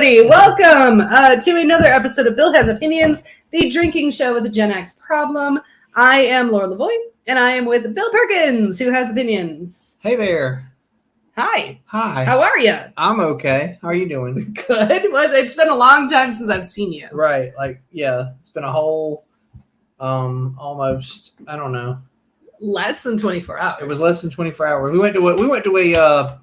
everybody. Welcome to another episode of Bill Has Opinions, the drinking show with a Gen X problem. I am Laura Lavoie, and I am with Bill Perkins, who has opinions. Hey there. Hi. Hi. How are you? I'm okay. How are you doing? Good. Well, it's been a long time since I've seen you. Right. It's been a whole, almost, I don't know. Less than 24 hours. It was less than 24 hours. We went to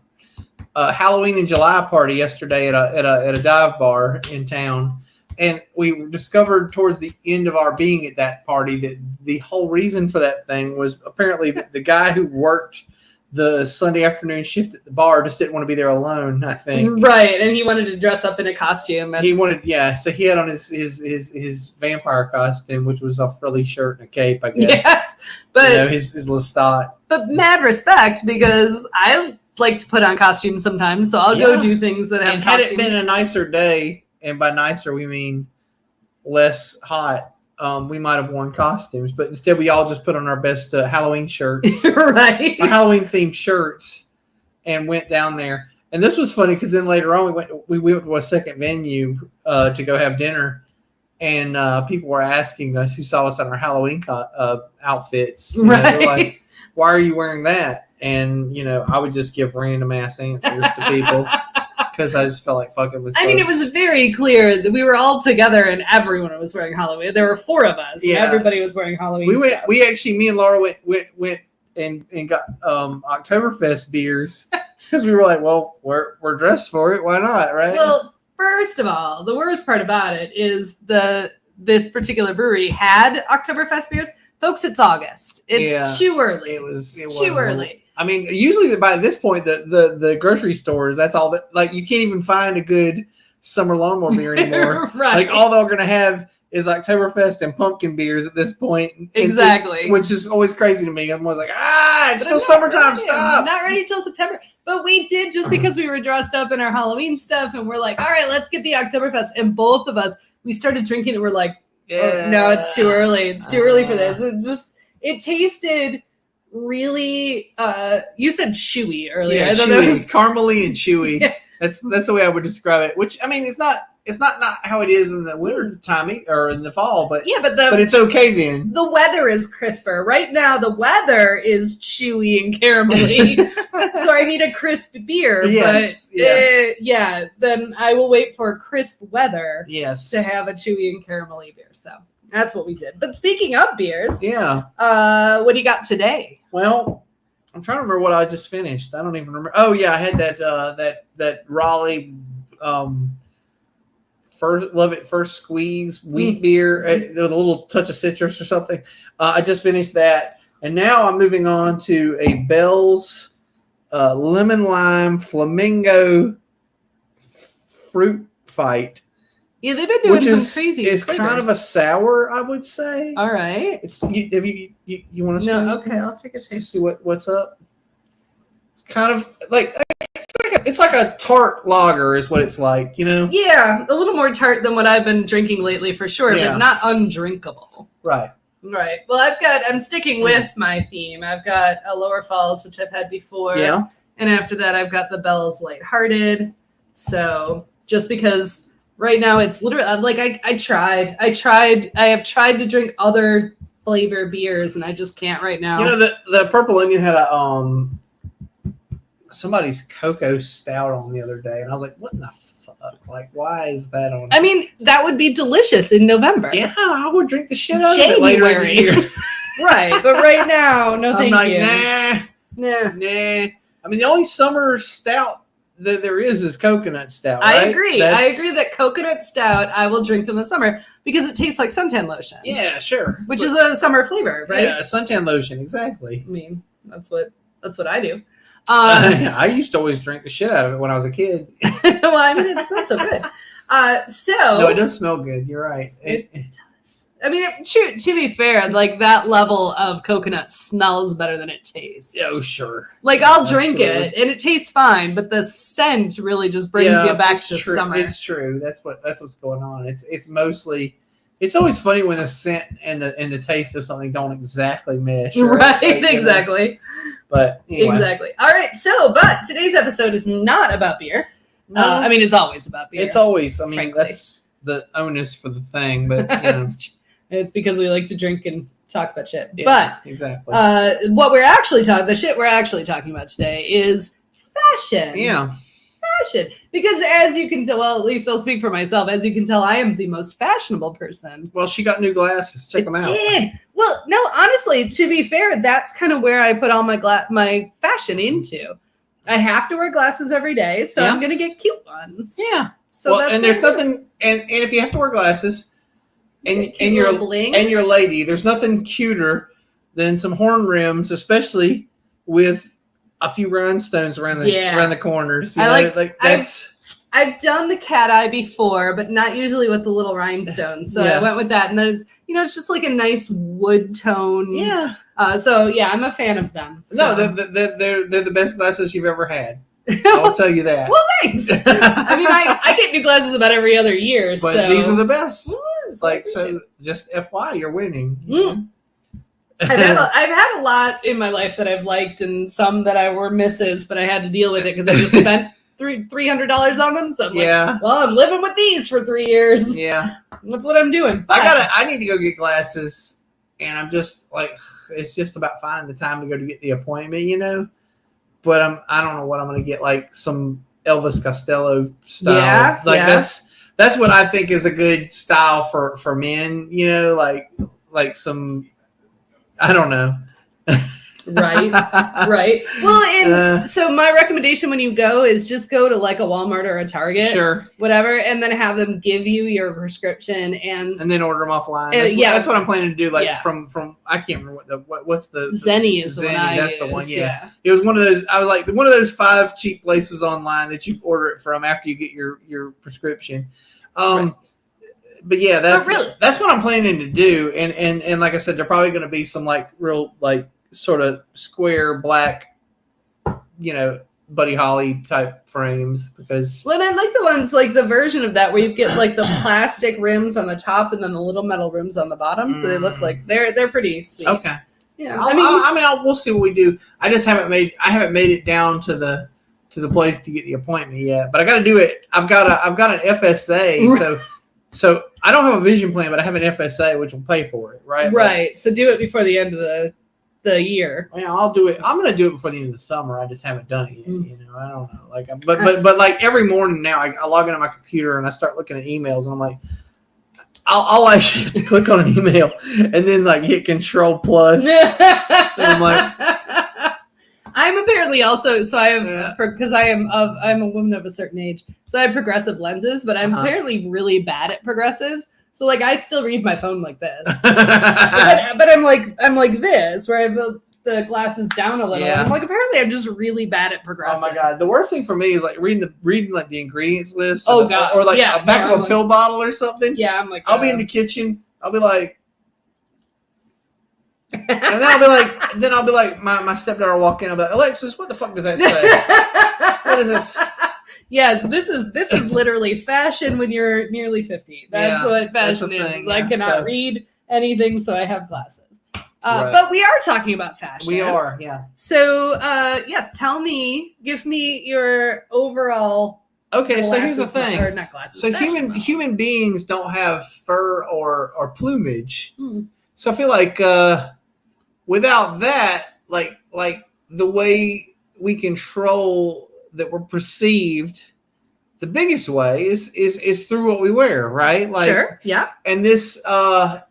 a Halloween in July party yesterday at a dive bar in town, and we discovered towards the end of our being at that party that the whole reason for that thing was apparently the guy who worked the Sunday afternoon shift at the bar just didn't want to be there alone, I think. Right, and he wanted to dress up in a costume. So he had on his vampire costume, which was a frilly shirt and a cape, I guess. Yes, but his Lestat. But mad respect, because I like to put on costumes sometimes, so I'll go do things that have costumes. Had it been a nicer day, and by nicer we mean less hot, we might have worn costumes, but instead we all just put on our best Halloween shirts, right? Our Halloween themed shirts, and went down there. And this was funny because then later on we went to a second venue to go have dinner, and people were asking us who saw us in our Halloween outfits. Right? They're like, "Why are you wearing that?" And I would just give random ass answers to people. Because I just felt like fucking with folks. I mean, it was very clear that we were all together and everyone was wearing Halloween. There were four of us. Yeah. And everybody was wearing Halloween stuff. Me and Laura went and got Oktoberfest beers because we were like, well, we're dressed for it. Why not, right? Well, first of all, the worst part about it is this particular brewery had Oktoberfest beers. Folks, it's August. It's too early. It was too early. I mean, usually by this point, the grocery stores, that's all that, like, you can't even find a good summer lawnmower beer anymore. Right. Like, all they're going to have is Oktoberfest and pumpkin beers at this point. Exactly. Which is always crazy to me. I'm always like, it's still summertime, stop. Not ready till September. But we did, just because we were dressed up in our Halloween stuff, and we're like, all right, let's get the Oktoberfest. And both of us, we started drinking and we're like, no, it's too early. It's too early for this. It tasted really you said chewy earlier. Yeah, chewy, caramely and chewy. Yeah. That's the way I would describe it. Which, I mean, it's not how it is in the winter time or in the fall, but but it's okay then. The weather is crisper. Right now the weather is chewy and caramelly. So I need a crisp beer. Yes. But then I will wait for crisp weather to have a chewy and caramelly beer. So that's what we did. But speaking of beers, what do you got today? Well, I'm trying to remember what I just finished. I don't even remember. Oh yeah, I had that Raleigh first squeeze wheat beer with a little touch of citrus or something. I just finished that, and now I'm moving on to a Bell's lemon lime flamingo fruit fight. Yeah, they've been doing some crazy It's flavors. kind of a sour, I would say. All right. You want to smell? No, okay, I'll take a taste. To see what's up. It's kind of like it's like a tart lager is what it's like, Yeah, a little more tart than what I've been drinking lately for sure, but not undrinkable. Right. Right. Well, I'm sticking with my theme. I've got a Lower Falls, which I've had before. Yeah. And after that, I've got the Bell's Lighthearted. So just because right now it's literally like I have tried to drink other flavor beers and I just can't right now. The Purple Onion had a somebody's cocoa stout on the other day, and I was like, what in the fuck? Like, why is that on? I mean, that would be delicious in November. Yeah, I would drink the shit out of it later in the year. Right, but right now, no thank you. Nah. I mean, the only summer stout that there is coconut stout, right? I agree that coconut stout I will drink in the summer because it tastes like suntan lotion. Yeah, sure. Which is a summer flavor, right? Yeah, suntan lotion, exactly. I mean, that's what I do. I used to always drink the shit out of it when I was a kid. Well, I mean, it smells so good. No, it does smell good. You're right. It does. I mean, to be fair, like that level of coconut smells better than it tastes. Oh, sure. Like I'll drink it and it tastes fine, but the scent really just brings you back to summer. It's true. That's what's going on. It's mostly. It's always funny when the scent and the taste of something don't exactly mesh. Right, like, exactly. But anyway. Exactly. All right. But today's episode is not about beer. I mean, it's always about beer. It's always. I mean, frankly. that's the onus for the thing, but you know. It's because we like to drink and talk about shit. Yeah, exactly. What we're actually the shit we're actually talking about today is fashion. Yeah. Fashion. Because as you can tell, well, at least I'll speak for myself. As you can tell, I am the most fashionable person. Well, she got new glasses. Check them out. Did. Well, no, honestly, to be fair, that's kind of where I put all my fashion into. I have to wear glasses every day, so I'm going to get cute ones. Yeah. So well, and there's nothing, and if you have to wear glasses, and you're a lady, there's nothing cuter than some horn rims, especially with a few rhinestones around the corners. I've done the cat eye before, but not usually with the little rhinestones. So I went with that, and then it's just like a nice wood tone. Yeah. I'm a fan of them. So. No, they're the best glasses you've ever had. I'll tell you that. Well, thanks. I mean, I get new glasses about every other year, but these are the best. So just FY, you're winning. Mm. I've had a lot in my life that I've liked, and some that I were misses, but I had to deal with it because I just spent $300 on them. So I'm like, well, I'm living with these for 3 years. Yeah, that's what I'm doing. But I need to go get glasses, and I'm just like, it's just about finding the time to go to get the appointment, you know. But I don't know what I'm going to get, like some Elvis Costello style. Yeah, that's what I think is a good style for men, you know, like some, I don't know. Right. Well, and so my recommendation when you go is just go to like a Walmart or a Target, sure, whatever, and then have them give you your prescription and then order them offline. That's what I'm planning to do. Like from I can't remember what's the Zenny is the one I that's use. The one. Yeah, it was one of those. I was like one of those 5 cheap places online that you order it from after you get your prescription. Right. But yeah, that's what I'm planning to do. And like I said, they're probably going to be some like real like sort of square black, you know, Buddy Holly type frames because. Well, I like the ones like the version of that where you get like the plastic rims on the top and then the little metal rims on the bottom, so they look like they're pretty sweet. Okay. Yeah. We'll see what we do. I just haven't made it down to the place to get the appointment yet, but I got to do it. I've got an FSA, so I don't have a vision plan, but I have an FSA which will pay for it, right? Right. So do it before the end of the year. Yeah, I'll do it. I'm going to do it before the end of the summer. I just haven't done it yet. You know, I don't know. Like, but like every morning now, I log into my computer and I start looking at emails, and I'm like, I'll actually have to click on an email and then like hit Control Plus. And I'm like. I'm apparently also I have because I'm a woman of a certain age, so I have progressive lenses, but I'm apparently really bad at progressives. So like I still read my phone like this, but I'm like this where I have the glasses down a little. Yeah. I'm like apparently I'm just really bad at progressives. Oh my god, the worst thing for me is like reading like the ingredients list. Or like a back of a pill bottle or something. Yeah, I'm like I'll be in the kitchen. I'll be like. And then I'll be like, my stepdaughter will walk in. I'll be like, Alexis, what the fuck does that say? What is this? Yes, this is literally fashion when you're nearly 50. That's what fashion is. Thing, I cannot read anything, so I have glasses. Right. But we are talking about fashion. We are, yeah. So, yes, give me your overall. Okay, so here's the thing. Or not glasses. So human beings don't have fur or plumage. So I feel like without that, like the way we control that we're perceived, the biggest way is through what we wear, right? Like, sure, yeah. And this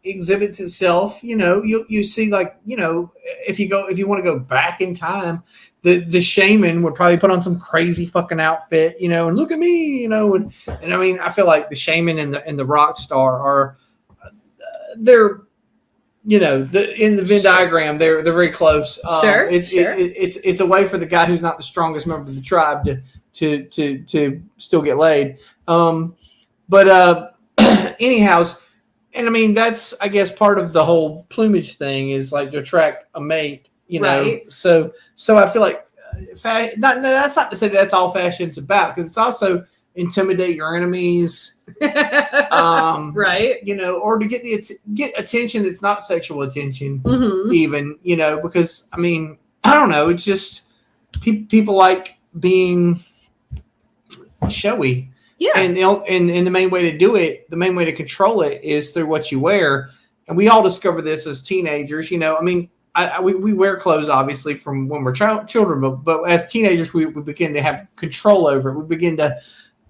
exhibits itself. You know, you see, like, you know, if you want to go back in time, the shaman would probably put on some crazy fucking outfit, you know, and look at me, you know, and I mean, I feel like the shaman and the rock star are they're. You know, in the Venn diagram, they're very close. It's a way for the guy who's not the strongest member of the tribe to still get laid. But anyhow, and I mean that's I guess part of the whole plumage thing is like to attract a mate. You know, right. So I feel like that's not to say that's all fashion's about because it's also intimidate your enemies. Right. You know, or to get attention that's not sexual attention, even, you know, because I mean, I don't know, it's just people like being showy. Yeah. And the main way to do it, the main way to control it is through what you wear. And we all discover this as teenagers. You know, I mean, we wear clothes obviously from when we're children, but as teenagers, we begin to have control over it. We begin to,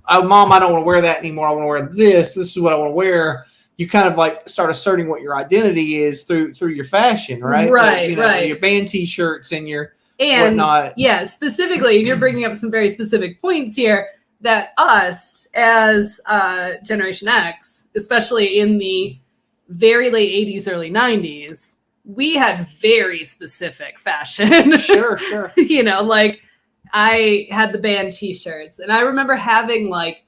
oh, Mom, I don't want to wear that anymore. I want to wear this. This is what I want to wear. You kind of like start asserting what your identity is through your fashion, right? Right, right. Your band T-shirts and and whatnot. Yeah, specifically, and you're bringing up some very specific points here, that us as Generation X, especially in the very late 80s, early 90s, we had very specific fashion. Sure. You know, like I had the band T-shirts, and I remember having like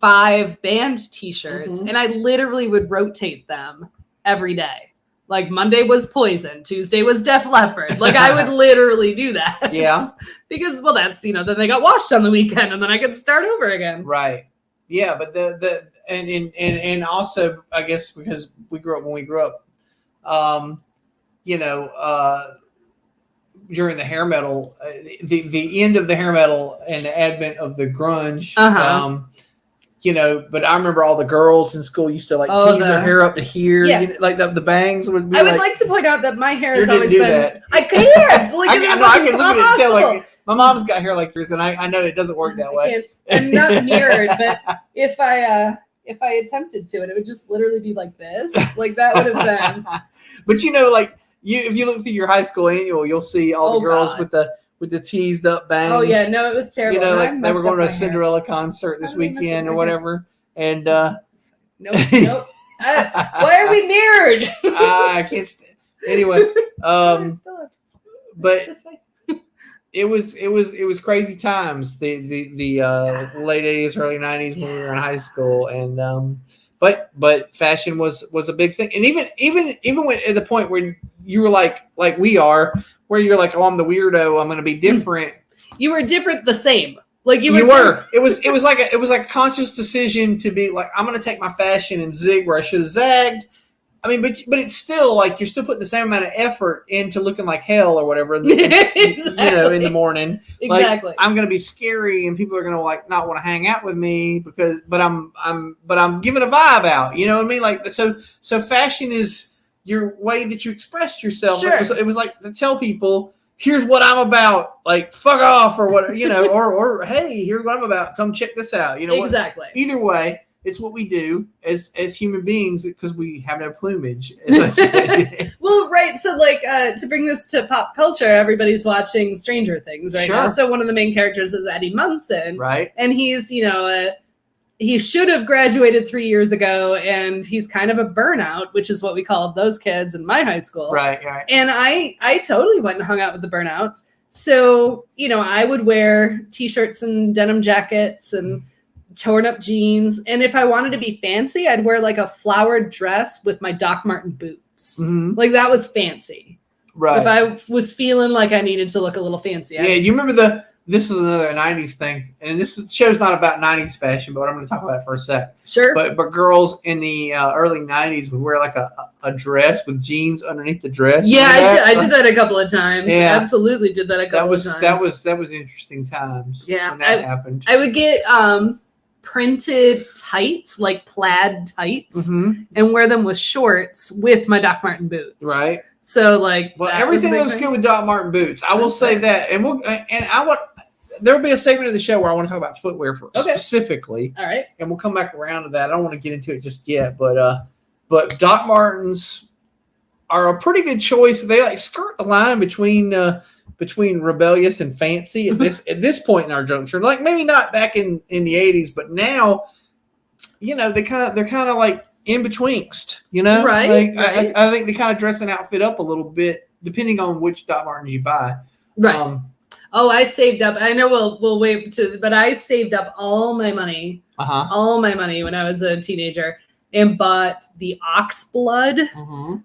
5 band T-shirts, and I literally would rotate them every day. Like Monday was Poison, Tuesday was Def Leppard. Like I would literally do that. Yeah. Because, well, that's, you know, then they got washed on the weekend and then I could start over again. Right. Yeah, but and also I guess because we grew up, you know, during the hair metal, the end of the hair metal and the advent of the grunge, you know, but I remember all the girls in school used to like tease their hair up to here. Yeah. You know, like the bangs would be. I would like to point out that my hair has always do been. that. I can't. Like, I can look at it and tell. Like my mom's got hair like yours, and I know it doesn't work that way. I'm not mirrored, but if I attempted to, it would just literally be like this. Like that would have been. But you know, like if you look through your high school annual, you'll see all the girls with the teased up bangs. Oh yeah, no, it was terrible. You know, like they were going to a Cinderella concert this weekend or whatever, and nope. Why are we mirrored? I can't. Anyway, but it was crazy times. The late 80s, early 90s when we were in high school, and but fashion was a big thing, and even when at the point where you were like we are, where you're like, oh, I'm the weirdo, I'm going to be different. You were different, the same. Like you were. It was like a conscious decision to be like, I'm going to take my fashion and zig where I should have zagged. I mean, but it's still like you're still putting the same amount of effort into looking like hell or whatever, exactly. You know, in the morning. Exactly. Like, I'm going to be scary, and people are going to like not want to hang out with me but I'm giving a vibe out. You know what I mean? Like so fashion is your way that you expressed yourself. Sure. It was like to tell people, here's what I'm about. Like fuck off or what, you know, or hey, here's what I'm about. Come check this out. You know, exactly. Either way. It's what we do as human beings because we have no plumage, as I said. Well, right. So, like, to bring this to pop culture, everybody's watching Stranger Things right now. So one of the main characters is Eddie Munson. Right. And he's, you know, he should have graduated 3 years ago, and he's kind of a burnout, which is what we called those kids in my high school. Right. And I totally went and hung out with the burnouts. So, you know, I would wear T-shirts and denim jackets and torn up jeans, and if I wanted to be fancy, I'd wear like a flowered dress with my Doc Marten boots. Like that was fancy, right? If I was feeling like I needed to look a little fancy. You remember this is another 90s thing, and this show's not about 90s fashion, but I'm going to talk about it for a sec. Sure. But girls in the early 90s would wear like a dress with jeans underneath the dress. Yeah, I did that a couple of times. Yeah. Absolutely did that a couple of times. That was interesting times. Yeah, when that happened. I would get printed tights, like plaid tights, and wear them with shorts with my Doc Marten boots. Right. So like, well, everything looks good with Doc Marten boots. I will say that, and there'll be a segment of the show where I want to talk about footwear specifically. All right. And we'll come back around to that. I don't want to get into it just yet, but Doc Martens are a pretty good choice. They like skirt the line between rebellious and fancy at this point in our juncture. Like maybe not back in the 80s, but now, you know, they're kind of like in betweenst, you know? Right. Like, I think they kind of dress an outfit up a little bit depending on which Doc Martens you buy. Right. I saved up. I know we'll wait but I saved up all my money when I was a teenager and bought the ox blood,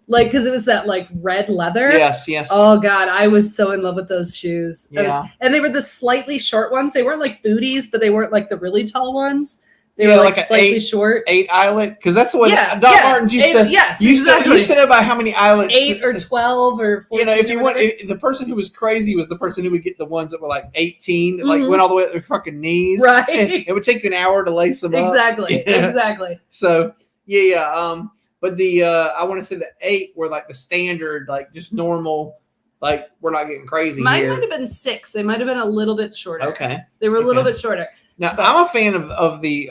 like, because it was that like red leather. Yes. Oh God, I was so in love with those shoes. Yeah. And they were the slightly short ones. They weren't like booties, but they weren't like the really tall ones. They were like slightly short. 8 eyelet, because that's what Doc Martens used to. Yes, used to know about how many eyelets. 8 or 12 or 14. If you want, the person who was crazy was the person who would get the ones that were like 18, that like went all the way up their fucking knees. Right. It would take you an hour to lace them up. Exactly. So but the I want to say the 8 were like the standard, like just normal. Like, we're not getting crazy. Mine might have been 6. They might have been a little bit shorter. Okay. They were a little bit shorter. Now, I'm a fan of the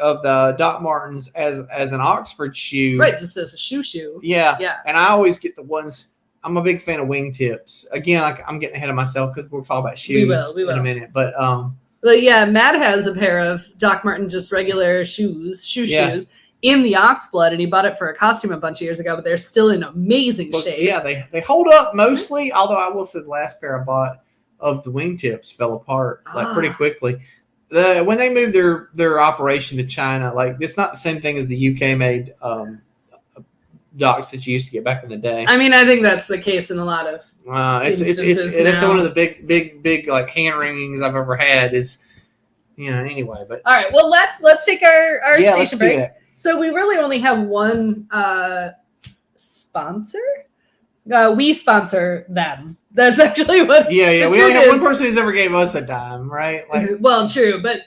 Doc Martens as an Oxford shoe. Right, just as a shoe. Yeah. And I always get the ones. I'm a big fan of wingtips. Again, I'm getting ahead of myself because we'll talk about shoes we will. in a minute. But yeah, Matt has a pair of Doc Marten just regular shoes in the Oxblood, and he bought it for a costume a bunch of years ago, but they're still in amazing shape. Yeah, they hold up mostly, although I will say the last pair I bought of the wingtips fell apart like pretty quickly. When they moved their operation to China, like it's not the same thing as the UK made Docs that you used to get back in the day. I mean, I think that's the case in a lot of instances. That's one of the big like hand wringings I've ever had is, anyway. But all right, well let's take our station break. That. So we really only have one sponsor. We sponsor them. That's actually what. Yeah. We only have one person who's ever gave us a dime, right? Like, well, true, but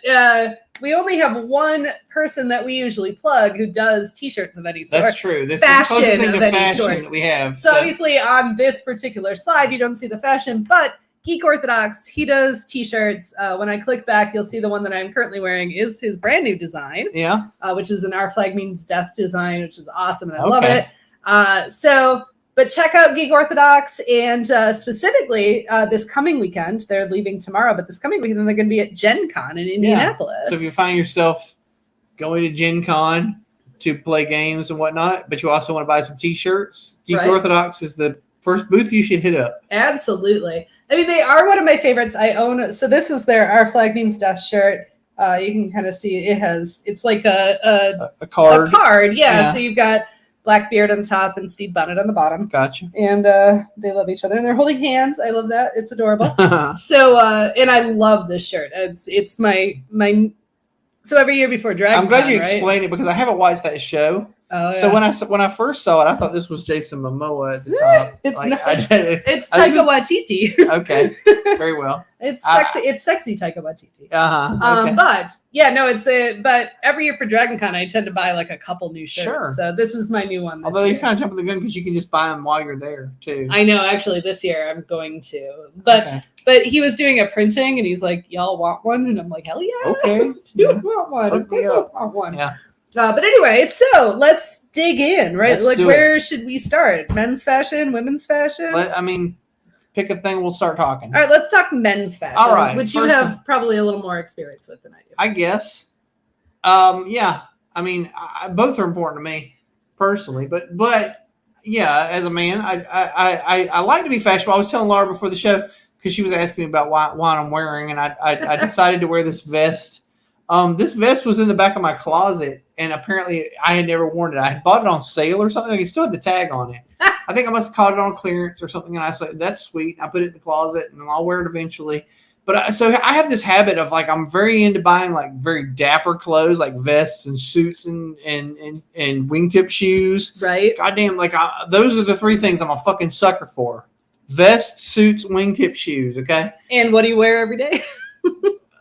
we only have one person that we usually plug who does T-shirts of any sort. That's true. This fashion is the closest thing to any fashion sort that we have. So obviously on this particular slide, you don't see the fashion, but Geek Orthodox, he does T-shirts. When I click back, you'll see the one that I'm currently wearing is his brand new design. Yeah. Which is an Our Flag Means Death design, which is awesome, and I love it. But check out Geek Orthodox, and specifically this coming weekend, they're leaving tomorrow, but this coming weekend they're going to be at Gen Con in Indianapolis. So if you find yourself going to Gen Con to play games and whatnot, but you also want to buy some T-shirts, Geek Orthodox is the first booth you should hit up. Absolutely. I mean, they are one of my favorites. I own. So this is their Our Flag Means Death shirt. You can kind of see it's like a card. A card, yeah. So you've got Blackbeard on top and Steve Bonnet on the bottom. Gotcha. And they love each other, and they're holding hands. I love that. It's adorable. So and I love this shirt. It's my. So every year before Dragon I'm glad Con, you explained it because I haven't watched that show. Oh, yeah. So when I first saw it, I thought this was Jason Momoa at the top. It's like, not. It's Taika Waititi. Okay, very well. It's sexy. It's sexy Taika Waititi. Okay. But yeah, no, but every year for Dragon Con, I tend to buy like a couple new shirts. Sure. So this is my new one. Although you kind of jump the gun because you can just buy them while you're there too. I know. Actually, this year I'm going to. But he was doing a printing, and he's like, "Y'all want one?" And I'm like, "Hell yeah!" Okay. You want one? Of course, I want one. Yeah. But anyway, so let's dig in, right? Let's where should we start? Men's fashion, women's fashion? Pick a thing. We'll start talking. All right, let's talk men's fashion. All right. Which you have probably a little more experience with than I do. I guess. Yeah. I mean, both are important to me personally, but yeah, as a man, I like to be fashionable. I was telling Laura before the show because she was asking me about what I'm wearing, and I decided to wear this vest. This vest was in the back of my closet, and apparently I had never worn it. I had bought it on sale or something. It still had the tag on it. I think I must have caught it on clearance or something, and I said, that's sweet. I put it in the closet, and I'll wear it eventually. But I have this habit of, like, I'm very into buying, like, very dapper clothes, like vests and suits and wingtip shoes. Right. Goddamn, like, those are the three things I'm a fucking sucker for. Vests, suits, wingtip shoes, okay? And what do you wear every day?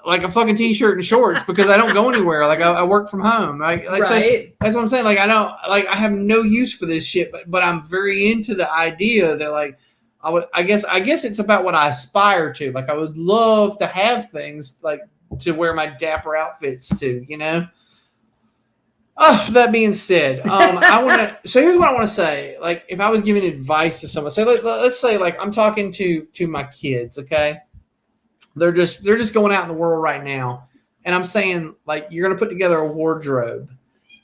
Like a fucking t-shirt and shorts because I don't go anywhere. Like I work from home. Right. So that's what I'm saying. Like I have no use for this shit, but I'm very into the idea that like I guess it's about what I aspire to. Like I would love to have things like to wear my dapper outfits to, that being said, so here's what I want to say. Like if I was giving advice to someone, say let's say like I'm talking to my kids, okay? They're just going out in the world right now. And I'm saying, like, you're going to put together a wardrobe.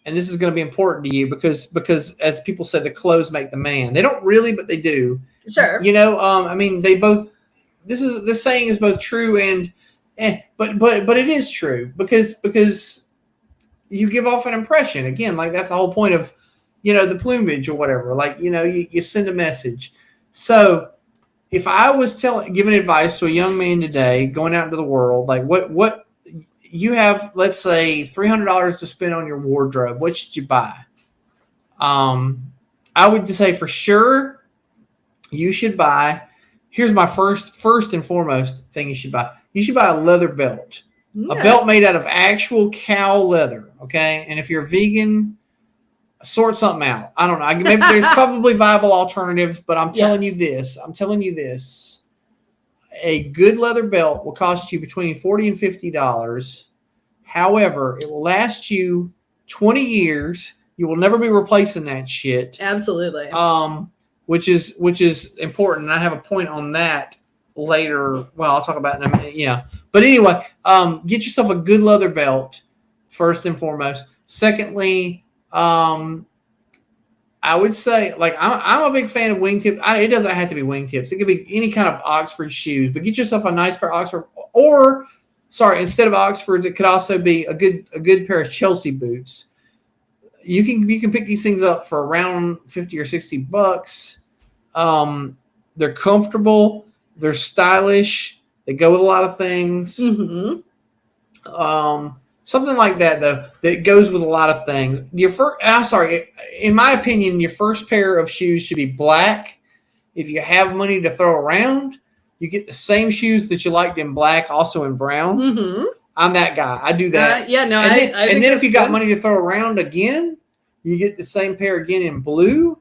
And this is going to be important to you because as people said, the clothes make the man. They don't really, but they do. Sure. I mean, they both, this saying is both true and, but it is true because you give off an impression. Again, like that's the whole point of, the plumage or whatever. Like, you send a message. So, if I was giving advice to a young man today going out into the world, like what you have, let's say, $300 to spend on your wardrobe. What should you buy? I would just say for sure you should buy. Here's my first and foremost thing you should buy. You should buy a leather belt. Yeah. A belt made out of actual cow leather, okay? And if you're a vegan, sort something out. I don't know. Maybe there's probably viable alternatives, but I'm telling you this. A good leather belt will cost you between $40 and $50. However, it will last you 20 years. You will never be replacing that shit. Absolutely. Which is important. And I have a point on that later. Well, I'll talk about it in a minute. Yeah. But anyway, get yourself a good leather belt first and foremost. Secondly, I would say, like, I'm a big fan of wingtips. It doesn't have to be wingtips. It could be any kind of Oxford shoes. But get yourself a nice pair of Oxford, or instead of Oxfords, it could also be a good pair of Chelsea boots. You can pick these things up for around $50 or $60. They're comfortable. They're stylish. They go with a lot of things. Mm-hmm. Something like that, though, that goes with a lot of things. In my opinion, your first pair of shoes should be black. If you have money to throw around, you get the same shoes that you liked in black, also in brown. Mm-hmm. I'm that guy. I do that. And then if you got money to throw around again, you get the same pair again in blue.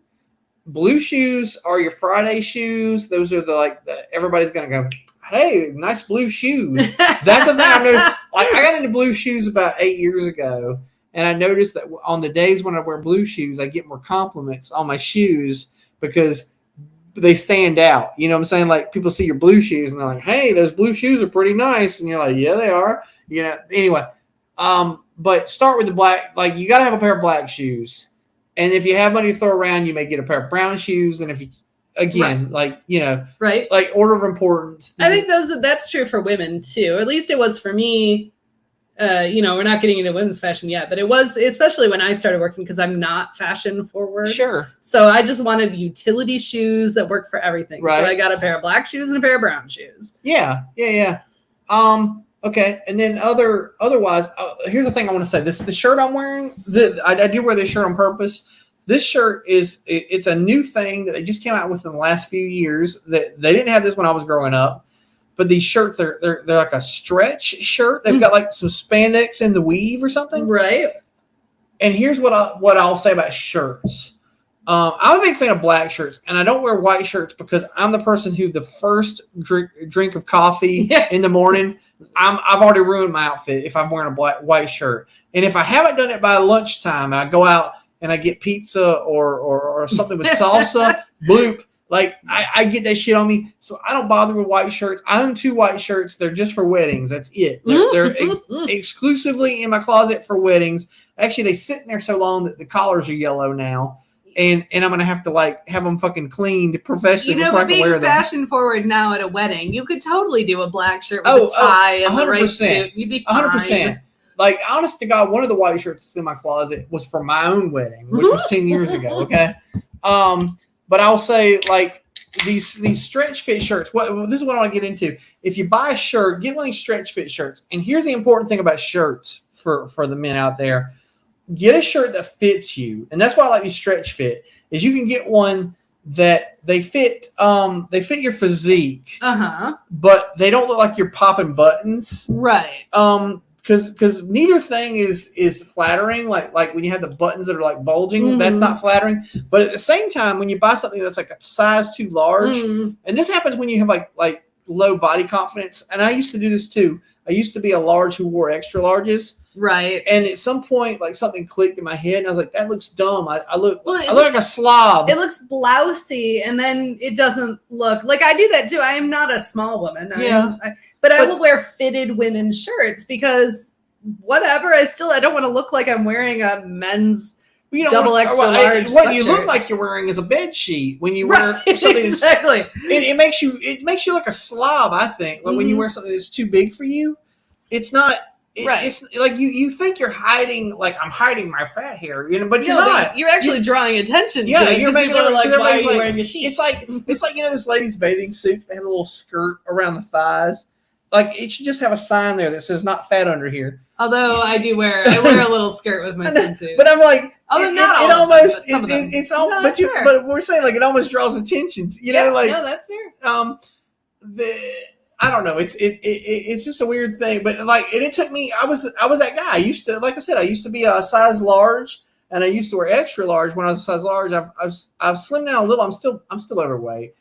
Blue shoes are your Friday shoes. Those are everybody's going to go, hey, nice blue shoes. That's the thing I noticed. Like, I got into blue shoes about 8 years ago, and I noticed that on the days when I wear blue shoes, I get more compliments on my shoes because they stand out. You know what I'm saying? Like, people see your blue shoes, and they're like, hey, those blue shoes are pretty nice. And you're like, yeah, they are. You know, anyway. But start with the black. Like, you got to have a pair of black shoes. And if you have money to throw around, you may get a pair of brown shoes. And if you, again, right. Like order of importance. I think that's true for women too. At least it was for me. We're not getting into women's fashion yet, but it was, especially when I started working, because I'm not fashion forward. Sure. So I just wanted utility shoes that work for everything. Right. So I got a pair of black shoes and a pair of brown shoes. Yeah. Okay. And then otherwise, here's the thing I want to say. The shirt I'm wearing, I do wear this shirt on purpose. This shirt it's a new thing that they just came out with in the last few years. That they didn't have this when I was growing up. But these shirts, they're like a stretch shirt. They've got like some spandex in the weave or something. Right. And here's what I'll say about shirts. I'm a big fan of black shirts, and I don't wear white shirts because I'm the person who the first drink of coffee in the morning, I've already ruined my outfit if I'm wearing a white shirt. And if I haven't done it by lunchtime, I go out and I get pizza or something with salsa, bloop. Like, I get that shit on me, so I don't bother with white shirts. I own 2 white shirts. They're just for weddings. That's it. They're exclusively in my closet for weddings. Actually, they sit in there so long that the collars are yellow now, and I'm going to have to, have them fucking cleaned professionally before I can wear them. Being fashion forward now at a wedding, you could totally do a black shirt with a tie and the right suit. You'd be fine. 100%. Like, honest to God, one of the white shirts that's in my closet was for my own wedding, which was 10 years ago, okay? But I'll say, like, these stretch fit shirts, this is what I want to get into. If you buy a shirt, get one of these stretch fit shirts. And here's the important thing about shirts for the men out there. Get a shirt that fits you. And that's why I like these stretch fit, is you can get one that they fit your physique. Uh-huh. But they don't look like you're popping buttons. Right. Because neither thing is flattering. Like when you have the buttons that are like bulging, that's not flattering. But at the same time, when you buy something that's like a size too large, and this happens when you have like low body confidence. And I used to do this too. I used to be a large who wore extra larges. Right. And at some point, like, something clicked in my head, and I was like, that looks dumb. I look like a slob. It looks blousy, and then it doesn't look like, I do that too. I am not a small woman. But I will wear fitted women's shirts because whatever. I don't want to look like I'm wearing a men's double extra large. What you look like you're wearing is a bed sheet when you wear something. Exactly. It makes you like a slob. I think like when you wear something that's too big for you, it's not. It's like you think you're hiding, like, I'm hiding my fat hair, but you're not. But you're actually drawing attention. Yeah, to it, you're making people are like, why are you like, wearing a sheet? It's like those ladies' bathing suits. They have a little skirt around the thighs. like it should just have a sign there that says "not fat under here." Although I wear a little skirt with my swimsuit. But I'm like, but we're saying like it almost draws attention. No, that's fair. I don't know. It's just a weird thing. But like, and it took me. I was that guy. I used to, like I said, I used to be a size large, and I used to wear extra large when I was a size large. I've slimmed down a little. I'm still overweight.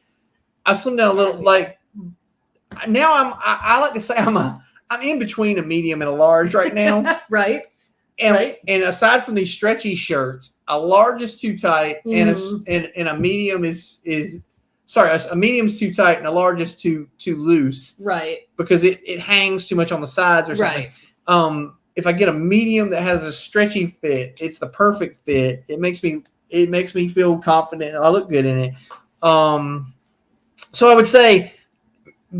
I've slimmed down a little. Like now, I like to say I'm in between a medium and a large right now. Right. And aside from these stretchy shirts, a large is too tight, and a medium a medium's too tight and a large is too loose. Right. Because it hangs too much on the sides or something. Right. If I get a medium that has a stretchy fit, it's the perfect fit. It makes me feel confident. I look good in it. So I would say,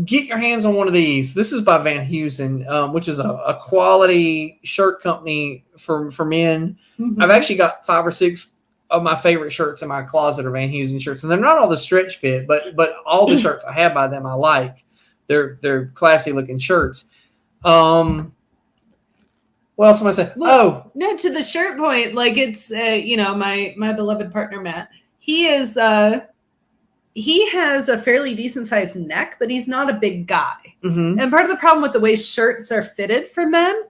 get your hands on one of these. This is by Van Heusen, which is a quality shirt company for men. Mm-hmm. I've actually got 5 or 6 of my favorite shirts in my closet are Van Heusen shirts, and they're not all the stretch fit, but all the shirts I have by them I like. They're classy looking shirts. What else am I saying? Well, no, to the shirt point, like it's my beloved partner Matt. He has a fairly decent sized neck, but he's not a big guy. Mm-hmm. And part of the problem with the way shirts are fitted for men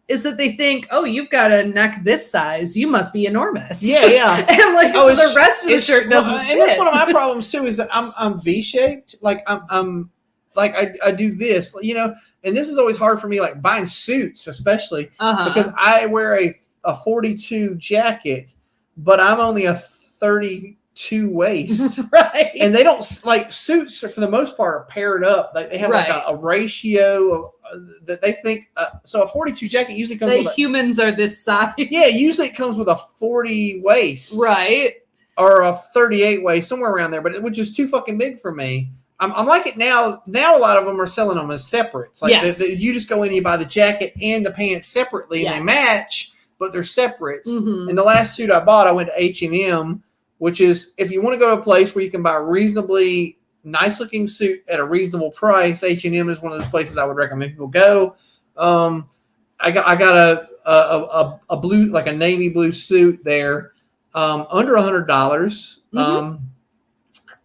is that they think, oh, you've got a neck this size, you must be enormous. Yeah. And like, so the rest of the shirt doesn't fit. And that's one of my problems too, is that I'm V-shaped. Like I'm like I do this, and this is always hard for me, like buying suits, especially because I wear a 42 jacket, but I'm only a 32 waist. Right. And they don't, like, suits for the most part are paired up. Like they have like a ratio that they think, so a 42 jacket usually comes with humans are this size. Yeah, usually it comes with a 40 waist. Right. Or a 38 waist, somewhere around there, which is too fucking big for me. I'm like it now. Now a lot of them are selling them as separates. Like you just go in and you buy the jacket and the pants separately, and they match, but they're separates. Mm-hmm. And the last suit I bought, I went to H&M, which is, if you want to go to a place where you can buy a reasonably nice looking suit at a reasonable price, H&M is one of those places I would recommend people go. I got a blue, like a navy blue suit there, under $100. Mm-hmm.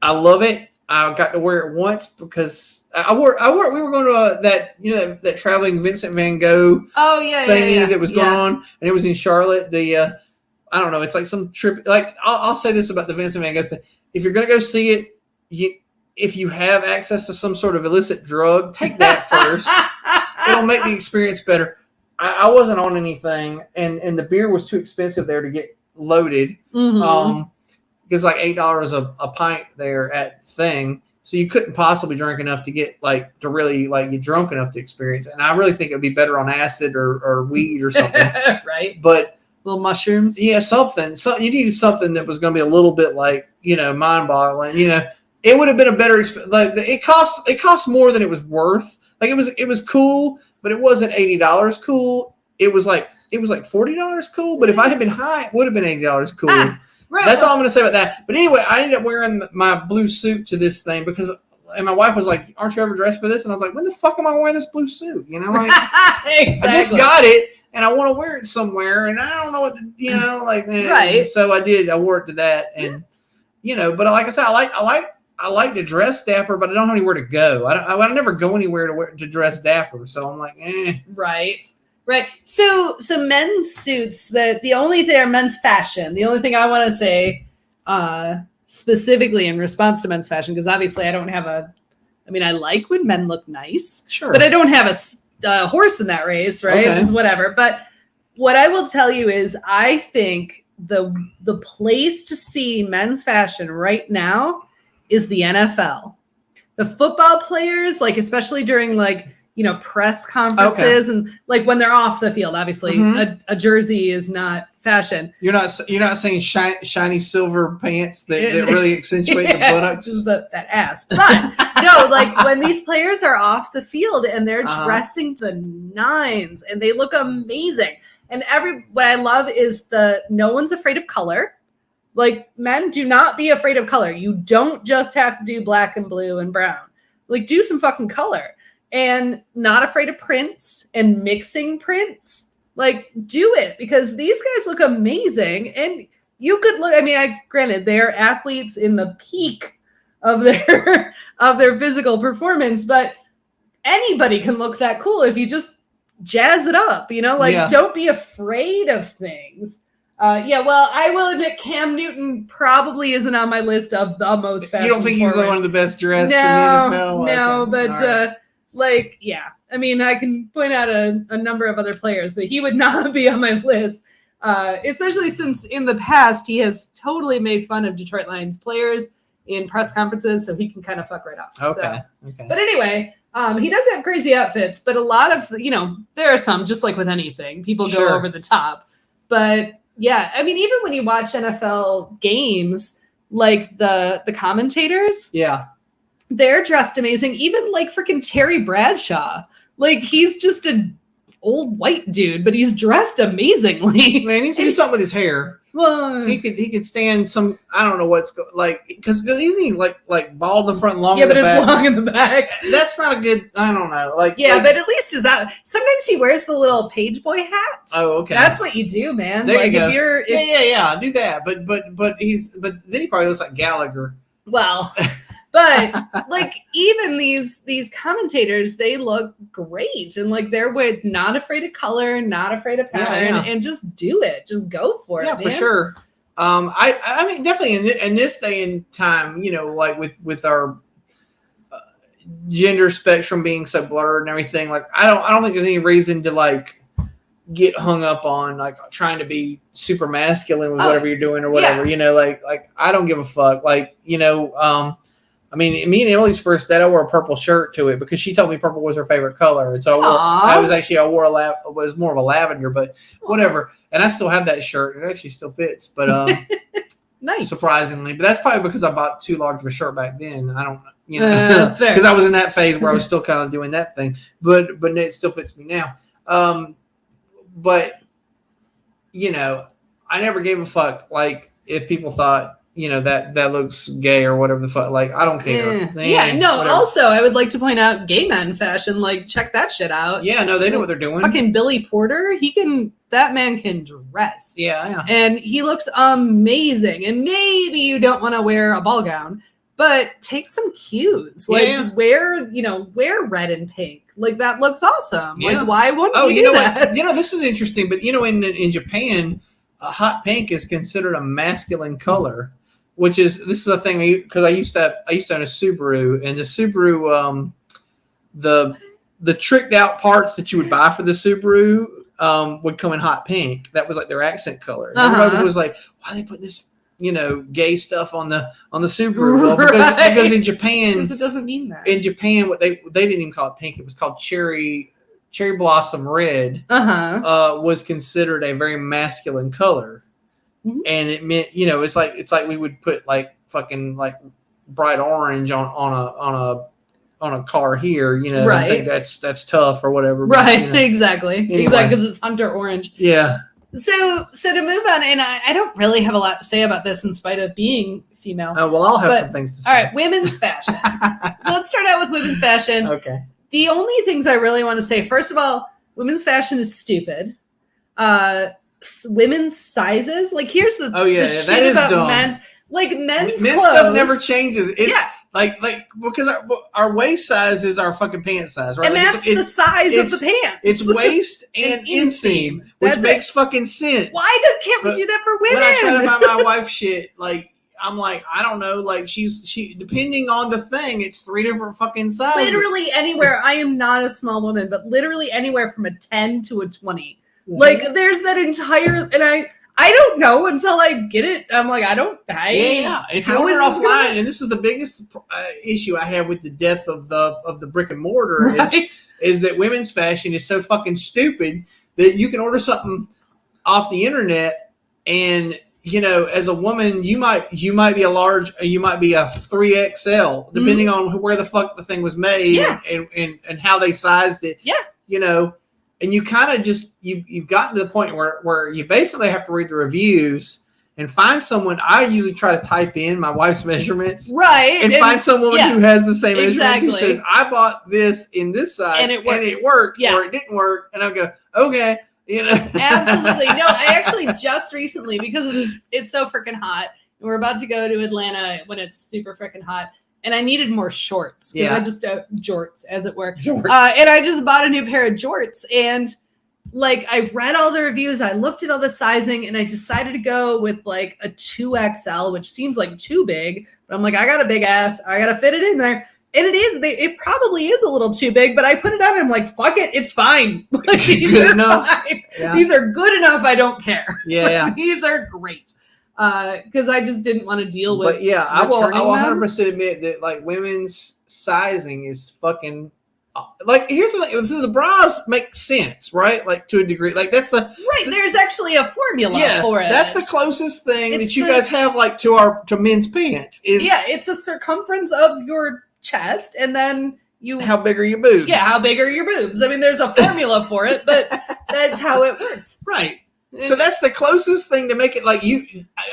I love it. I got to wear it once because we were going to that traveling Vincent Van Gogh thingy that was going on, and it was in Charlotte. I don't know, it's like some trip. Like I'll say this about the Vincent Van Gogh thing: if you're going to go see it, if you have access to some sort of illicit drug, take that first. It'll make the experience better. I wasn't on anything, and the beer was too expensive there to get loaded. Mm-hmm. Because like $8 a pint there at Thing, so you couldn't possibly drink enough to get to really get drunk enough to experience it. And I really think it'd be better on acid or weed or something. Right. But little mushrooms. Yeah, something. So you needed something that was going to be a little bit mind-boggling. It would have been a better experience. Like it cost more than it was worth. Like it was cool, but it wasn't $80 cool. It was like $40 cool. But if I had been high, it would have been $80 cool. Right. That's all I'm going to say about that. But anyway, I ended up wearing my blue suit to this thing and my wife was like, "Aren't you ever dressed for this?" And I was like, "When the fuck am I wearing this blue suit?" Exactly. I just got it and I want to wear it somewhere and I don't know what to, Right. So I did. I wore it to that, and but like I said, I like to dress dapper, but I don't have anywhere to go. I never go anywhere to dress dapper, so I'm like, eh. Right. So men's suits, the only thing, men's fashion, the only thing I want to say specifically in response to men's fashion, because obviously I like when men look nice, sure, but I don't have a horse in that race, right? Okay. It's whatever. But what I will tell you is I think the place to see men's fashion right now is the NFL. The football players, especially during press conferences, and when they're off the field, obviously a jersey is not fashion. You're not saying shiny silver pants that really accentuate the buttocks, that ass. But no, when these players are off the field and they're dressing to the nines and they look amazing. And what I love is no one's afraid of color. Men, do not be afraid of color. You don't just have to do black and blue and brown. Do some fucking color. and not afraid of prints and mixing prints. Like, do it, because these guys look amazing. And you could look, I mean, granted, they're athletes in the peak of their of their physical performance, but anybody can look that cool if you just jazz it up, don't be afraid of things. Well, I will admit Cam Newton probably isn't on my list of the most fashion. You don't think he's one of the best dressed in the NFL? No, but I mean, I can point out a number of other players, but he would not be on my list, especially since in the past he has totally made fun of Detroit Lions players in press conferences, so he can kind of fuck right off. Okay. But anyway, he does have crazy outfits, but a lot of, there are some, just like with anything, people go over the top. But yeah, I mean, even when you watch NFL games, like the commentators, they're dressed amazing. Even like freaking Terry Bradshaw, like he's just an old white dude, but he's dressed amazingly. Man, he needs to do something with his hair. Well, he could stand some. I don't know what's because he's like bald in the front, and long in the back. Yeah, but it's long in the back. That's not a good. I don't know. But at least is that. Sometimes he wears the little page boy hat. Oh, okay. That's what you do, man. There like you go. If you're, do that. But then he probably looks like Gallagher. Well. But like even these commentators, they look great, and like they're not afraid of color, not afraid of pattern, and just do it, just go for it. Yeah, for sure. I mean, definitely in this day and time, like with our gender spectrum being so blurred and everything, like I don't think there's any reason to like get hung up on like trying to be super masculine with whatever you're doing or whatever. Like I don't give a fuck. Like I mean, me and Emily's first date, I wore a purple shirt to it because she told me purple was her favorite color, and so I was more of a lavender, but whatever. And I still have that shirt; it actually still fits. But nice, surprisingly, but that's probably because I bought too large of a shirt back then. I don't, that's fair because I was in that phase where I was still kind of doing that thing, but it still fits me now. But I never gave a fuck like if people thought. That looks gay or whatever the fuck. Like, I don't care. Whatever. Also, I would like to point out gay men fashion. Like, check that shit out. Yeah, no, they know what they're doing. Fucking Billy Porter, that man can dress. Yeah. And he looks amazing. And maybe you don't want to wear a ball gown, but take some cues. Like, wear red and pink. Like, that looks awesome. Yeah. Like, why wouldn't you do that? What? This is interesting, but, in Japan, a hot pink is considered a masculine color. This is a thing because I used to own a Subaru, and the Subaru, the tricked out parts that you would buy for the Subaru would come in hot pink. That was like their accent color. And everybody was like, "Why are they putting this, gay stuff on the Subaru?" Well, because in Japan, because it doesn't mean that. In Japan, what they didn't even call it pink; it was called cherry blossom red. Was considered a very masculine color. And it meant, it's like we would put like fucking like bright orange on a car here, right? I think that's tough or whatever. Right, but, exactly, because it's hunter orange. Yeah. So to move on, and I don't really have a lot to say about this in spite of being female. Oh well, I'll have some things to say. All right, women's fashion. So let's start out with women's fashion. Okay. The only things I really want to say, first of all, women's fashion is stupid. Women's sizes, like here's the shit that is about dumb. men's clothes. Stuff never changes. It's like because our waist size is our fucking pant size, right? And that's the size of the pants. It's waist and inseam, which makes fucking sense. Why can't we do that for women? When I try to buy my wife shit, like I'm like, I don't know, like she depending on the thing, it's 3 different fucking sizes. Literally anywhere. I am not a small woman, but literally anywhere from a 10 to a 20. Like there's that entire, and I don't know until I get it. I'm like, if you order offline, and this is the biggest issue I have with the death of the brick and mortar is that women's fashion is so fucking stupid that you can order something off the internet, and as a woman, you might be a large, you might be a 3XL, depending on where the fuck the thing was made and how they sized it. Yeah. And you kind of just you've gotten to the point where you basically have to read the reviews and find someone. I usually try to type in my wife's measurements, right, and find some woman who has the same measurements who says, "I bought this in this size, and it worked, or it didn't work," and I go, "Okay." Absolutely. No, I actually just recently, because it's so freaking hot, and we're about to go to Atlanta when it's super freaking hot, and I needed more shorts. I just jorts, as it were. And I just bought a new pair of jorts, and like I read all the reviews, I looked at all the sizing, and I decided to go with like a 2XL, which seems like too big, but I'm like, I got a big ass, I gotta fit it in there. And it probably is a little too big, but I put it on and I'm like, fuck it, it's fine. Like, these are enough. Fine. Yeah. These are good enough, I don't care. Yeah. These are great. Because I just didn't want to deal with. But yeah, I will 100% admit that like women's sizing is fucking. Like, here's the thing: the bras make sense, right? Like, to a degree, like that's the right. There's actually a formula for it. That's the closest thing that you guys have, like to men's pants. It's a circumference of your chest, and then how big are your boobs? Yeah, how big are your boobs? I mean, there's a formula for it, but that's how it works. Right. So that's the closest thing to make it like you.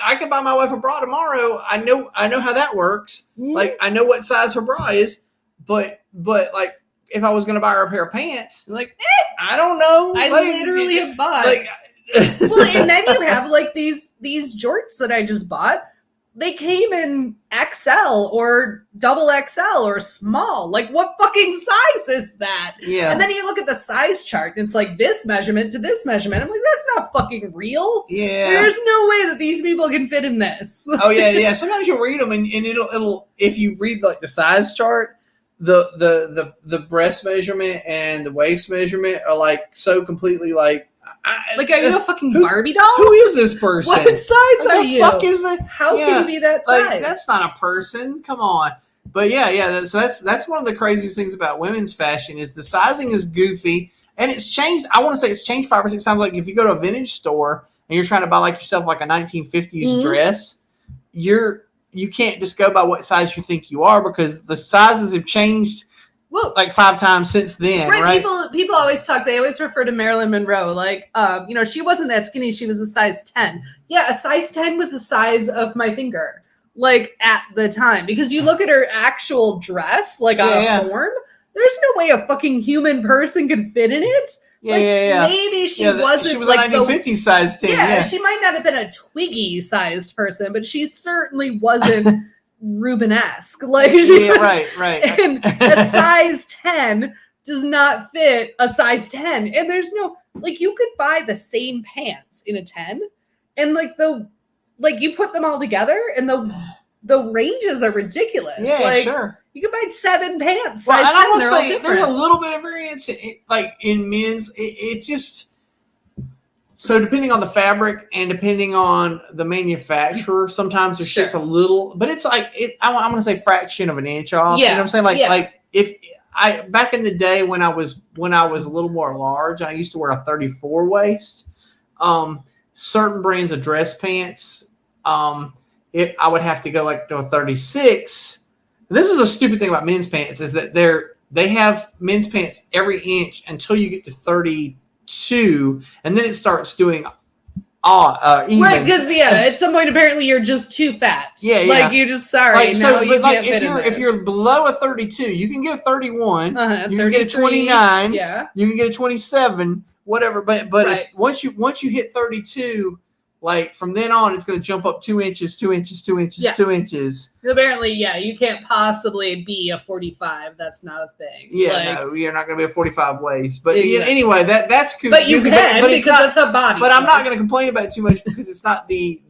I could buy my wife a bra tomorrow. I know how that works. Like, I know what size her bra is, but like, if I was going to buy her a pair of pants, like, I don't know. I literally have bought. Well, and then you have like these jorts that I just bought. They came in XL or double XL or small. Like, what fucking size is that? Yeah. And then you look at the size chart, and it's like this measurement to this measurement. I'm like, that's not fucking real. Yeah. There's no way that these people can fit in this. Oh yeah. Sometimes you'll read them, and it'll if you read like the size chart, the breast measurement and the waist measurement are like so completely like. Are you a fucking Barbie doll? Who is this person? What size are you? What the fuck is that? How can you be that size? Like, that's not a person. Come on. But yeah. So that's one of the craziest things about women's fashion is the sizing is goofy, and it's changed. I want to say it's changed 5 or 6 times. Like, if you go to a vintage store and you're trying to buy like yourself like a 1950s dress, you can't just go by what size you think you are, because the sizes have changed. Well, like 5 times since then, right? People always talk. They always refer to Marilyn Monroe, like, she wasn't that skinny. She was a size 10. Yeah, a size 10 was the size of my finger, like at the time. Because you look at her actual dress, like a form. There's no way a fucking human person could fit in it. Maybe she wasn't. She was like a 1950s size 10. Yeah, she might not have been a Twiggy-sized person, but she certainly wasn't. Rubenesque, like right. And a size 10 does not fit a size 10, and there's no like you could buy the same pants in a 10, and you put them all together, and the ranges are ridiculous. Yeah, sure. You could buy 7 pants. Well, size and 10, I will say different. There's a little bit of variance, like in men's. It's just. So depending on the fabric and depending on the manufacturer, sometimes there's shit's a little, but it's like I'm going to say fraction of an inch off. Yeah. You know what I'm saying? Like if I back in the day when I was a little more large, I used to wear a 34 waist. Certain brands of dress pants, I would have to go like to a 36. This is a stupid thing about men's pants is that they have men's pants every inch until you get to 32, and then it starts doing even. Right, because at some point apparently you're just too fat. Yeah. Like you just if you're below a 32, you can get a 31. You can get a 29. Yeah. You can get a 27. Whatever. But right. once you hit 32. Like from then on, it's going to jump up 2 inches, 2 inches, 2 inches, 2 inches. Apparently, you can't possibly be a 45. That's not a thing. Yeah, no, you're not going to be a 45 waist. But anyway, that's cool. But you can because that's a body. But I'm not going to complain about it too much because it's not the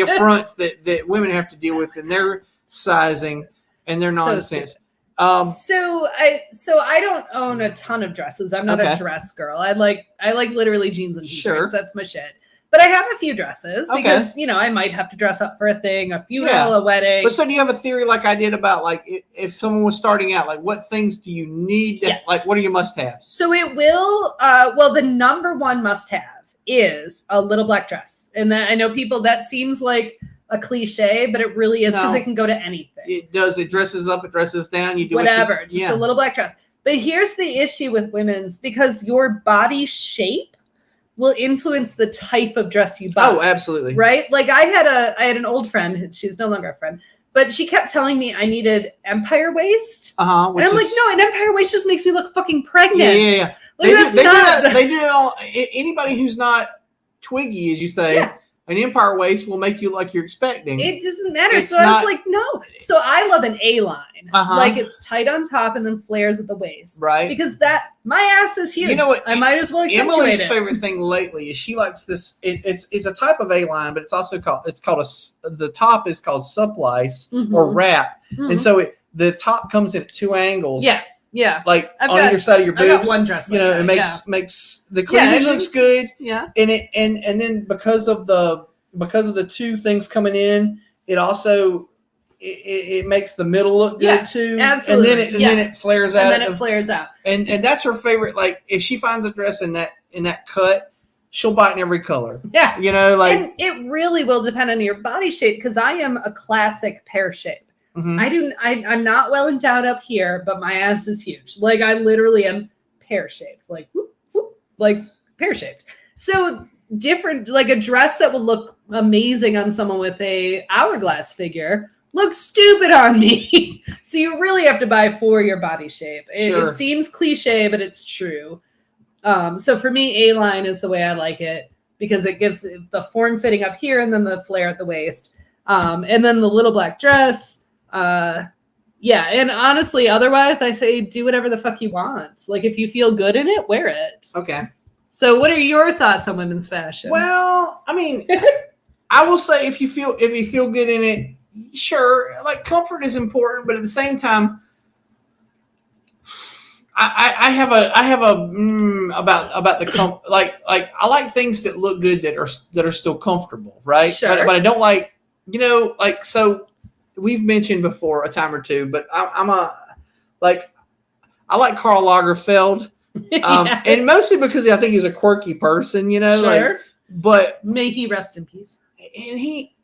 affronts that women have to deal with in their sizing and their nonsense. So I don't own a ton of dresses. I'm not a dress girl. I like literally jeans and t-shirts. Sure. That's my shit. But I have a few dresses because, I might have to dress up for a thing, a funeral, a wedding. But so do you have a theory like I did about like if someone was starting out, like what things do you need? Like what are your must-haves? So it will, the number one must-have is a little black dress. And then I know people, that seems like a cliche, but it really is because it can go to anything. It does. It dresses up, it dresses down. You do whatever. Just a little black dress. But here's the issue with women's, because your body shape will influence the type of dress you buy. Oh, absolutely. Right? Like I had an old friend, she's no longer a friend, but she kept telling me I needed empire waist. And I'm like, no, an empire waist just makes me look fucking pregnant. Yeah. Like, they do it all. Anybody who's not twiggy, as you say, an empire waist will make you like you're expecting. It doesn't matter. So I was like, no. So I love an A-line. Like it's tight on top and then flares at the waist. Right. Because my ass is huge. You know what? I might as well accentuate Emily's favorite thing lately is she likes this. It's a type of A-line, but it's also called the top is called supplice or wrap. And so the top comes in at 2 angles. Yeah. Like on either side of your boobs. I got one dress. It makes the cleavage looks good. Yeah. And and then because of the 2 things coming in, it also it makes the middle look good too. Absolutely. And then it flares out. And then it flares out. And that's her favorite. Like if she finds a dress in that cut, she'll buy it in every color. Yeah. And it really will depend on your body shape because I am a classic pear shape. I'm not well endowed up here, but my ass is huge. Like I literally am pear shaped, like whoop, whoop, like pear shaped. So different, like a dress that would look amazing on someone with a hourglass figure looks stupid on me. So you really have to buy for your body shape. It seems cliche, but it's true. So for me, A-line is the way I like it because it gives the form fitting up here and then the flare at the waist. And then the little black dress. And honestly, otherwise I say do whatever the fuck you want. Like if you feel good in it, wear it. Okay. So what are your thoughts on women's fashion? Well, I mean, I will say if you feel good in it, sure. Like comfort is important, but at the same time, I have about the like I like things that look good that are still comfortable, right? Sure. But I don't like so. We've mentioned before a time or two, but I like Karl Lagerfeld, and mostly because I think he's a quirky person, Sure. But may he rest in peace. And he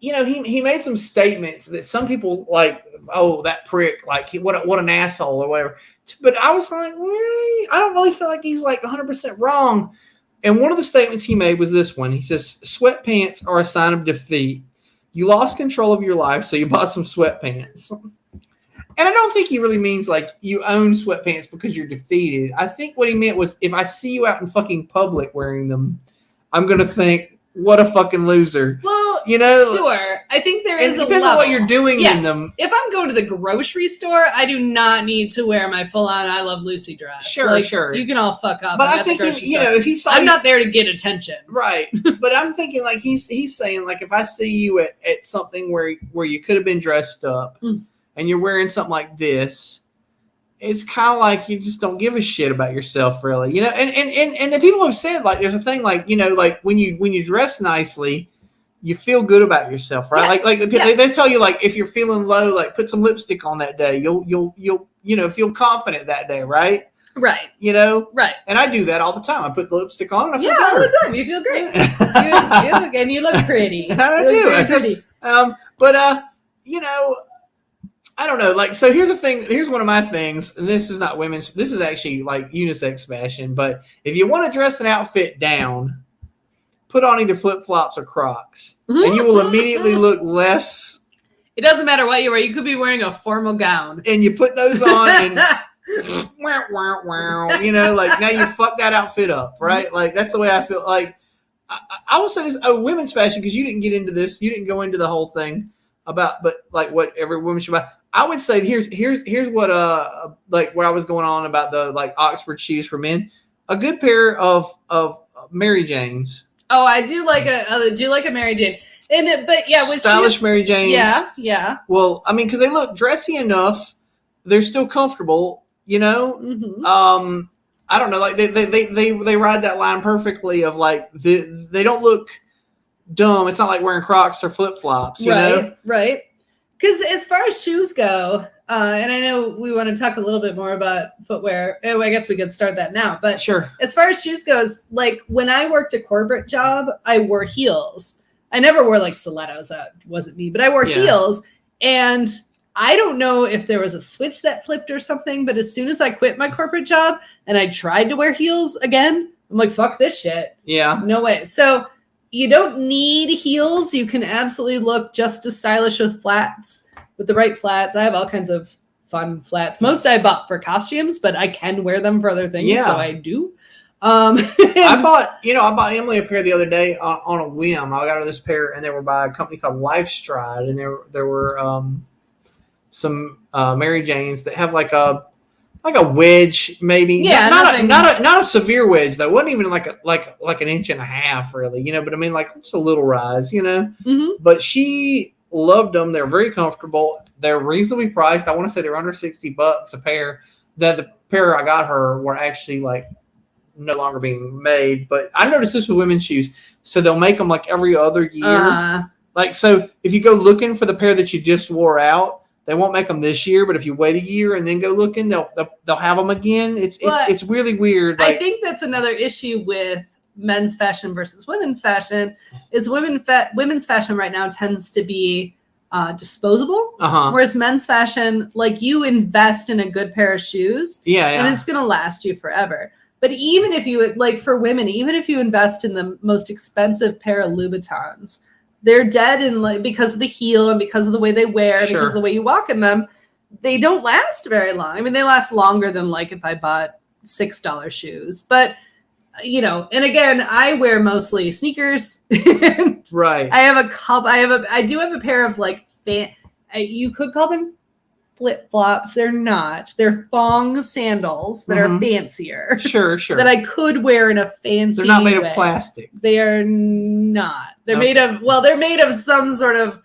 made some statements that some people like, oh, that prick, like what an asshole or whatever. But I was like, I don't really feel like he's like 100% wrong. And one of the statements he made was this one. He says, "Sweatpants are a sign of defeat. You lost control of your life, so you bought some sweatpants." And I don't think he really means like you own sweatpants because you're defeated. I think what he meant was if I see you out in fucking public wearing them, I'm going to think, what a fucking loser. Well, sure. I think there is a level. It depends on what you're doing in them. If I'm going to the grocery store, I do not need to wear my full-on I Love Lucy dress. Sure. You can all fuck up. But I think if he saw I'm not there to get attention. Right. But I'm thinking like he's saying like if I see you at something where you could have been dressed up and you're wearing something like this, it's kind of like you just don't give a shit about yourself, really, And the people have said like there's a thing like like when you dress nicely, you feel good about yourself, right? Yes. They tell you like if you're feeling low, like put some lipstick on that day. You'll feel confident that day, right? Right. Right. And I do that all the time. I put the lipstick on. And I feel all better. the time. You feel great. And you look pretty. I do. Pretty. I don't know. Like, so here's the thing. Here's one of my things. And this is not women's. This is actually like unisex fashion. But if you want to dress an outfit down, put on either flip-flops or Crocs. And you will immediately look less. It doesn't matter what you wear. You could be wearing a formal gown. And you put those on and like now you fucked that outfit up, right? Like that's the way I feel. Like I will say this: women's fashion, because you didn't get into this, you didn't go into the whole thing about, but like what every woman should buy. I would say here's what like what I was going on about the like Oxford shoes for men. A good pair of Mary Janes. Oh, I do like a Mary Jane. But with stylish Mary Janes. Yeah. Well, I mean, because they look dressy enough, they're still comfortable. I don't know, like they ride that line perfectly of like they don't look dumb. It's not like wearing Crocs or flip flops, you know? Right. Because as far as shoes go, and I know we want to talk a little bit more about footwear. Oh, I guess we could start that now. But sure. As far as shoes goes, like when I worked a corporate job, I wore heels. I never wore like stilettos. That wasn't me, but I wore heels. And I don't know if there was a switch that flipped or something, but as soon as I quit my corporate job and I tried to wear heels again, I'm like, fuck this shit. Yeah. No way. So you don't need heels. You can absolutely look just as stylish with flats, with the right flats. I have all kinds of fun flats. Most I bought for costumes, but I can wear them for other things, so I do. I bought Emily a pair the other day on a whim. I got her this pair, and they were by a company called Lifestride, and there were some Mary Janes that have like a wedge, maybe. Yeah, not a severe wedge though. It wasn't even like an inch and a half, really. But I mean, like just a little rise, Mm-hmm. But she loved them. They're very comfortable. They're reasonably priced. I want to say they're under $60 a pair. The pair I got her were actually like no longer being made. But I noticed this with women's shoes. So they'll make them like every other year. Like, so if you go looking for the pair that you just wore out, they won't make them this year, but if you wait a year and then go looking, they'll have them again. It's really weird. Like, I think that's another issue with men's fashion versus women's fashion. Is women's fashion right now tends to be disposable, whereas men's fashion, like, you invest in a good pair of shoes, and it's gonna last you forever. But even if you, like, for women, even if you invest in the most expensive pair of Louboutins, they're dead because of the heel and because of the way they wear, because of the way you walk in them. They don't last very long. I mean, they last longer than like if I bought $6 shoes. But and again, I wear mostly sneakers. Right. I do have a pair of like you could call them flip flops. They're not. They're thong sandals that are fancier. Sure. That I could wear in a fancy. They're not made way. of plastic. They are not. They're made of. Well, they're made of some sort of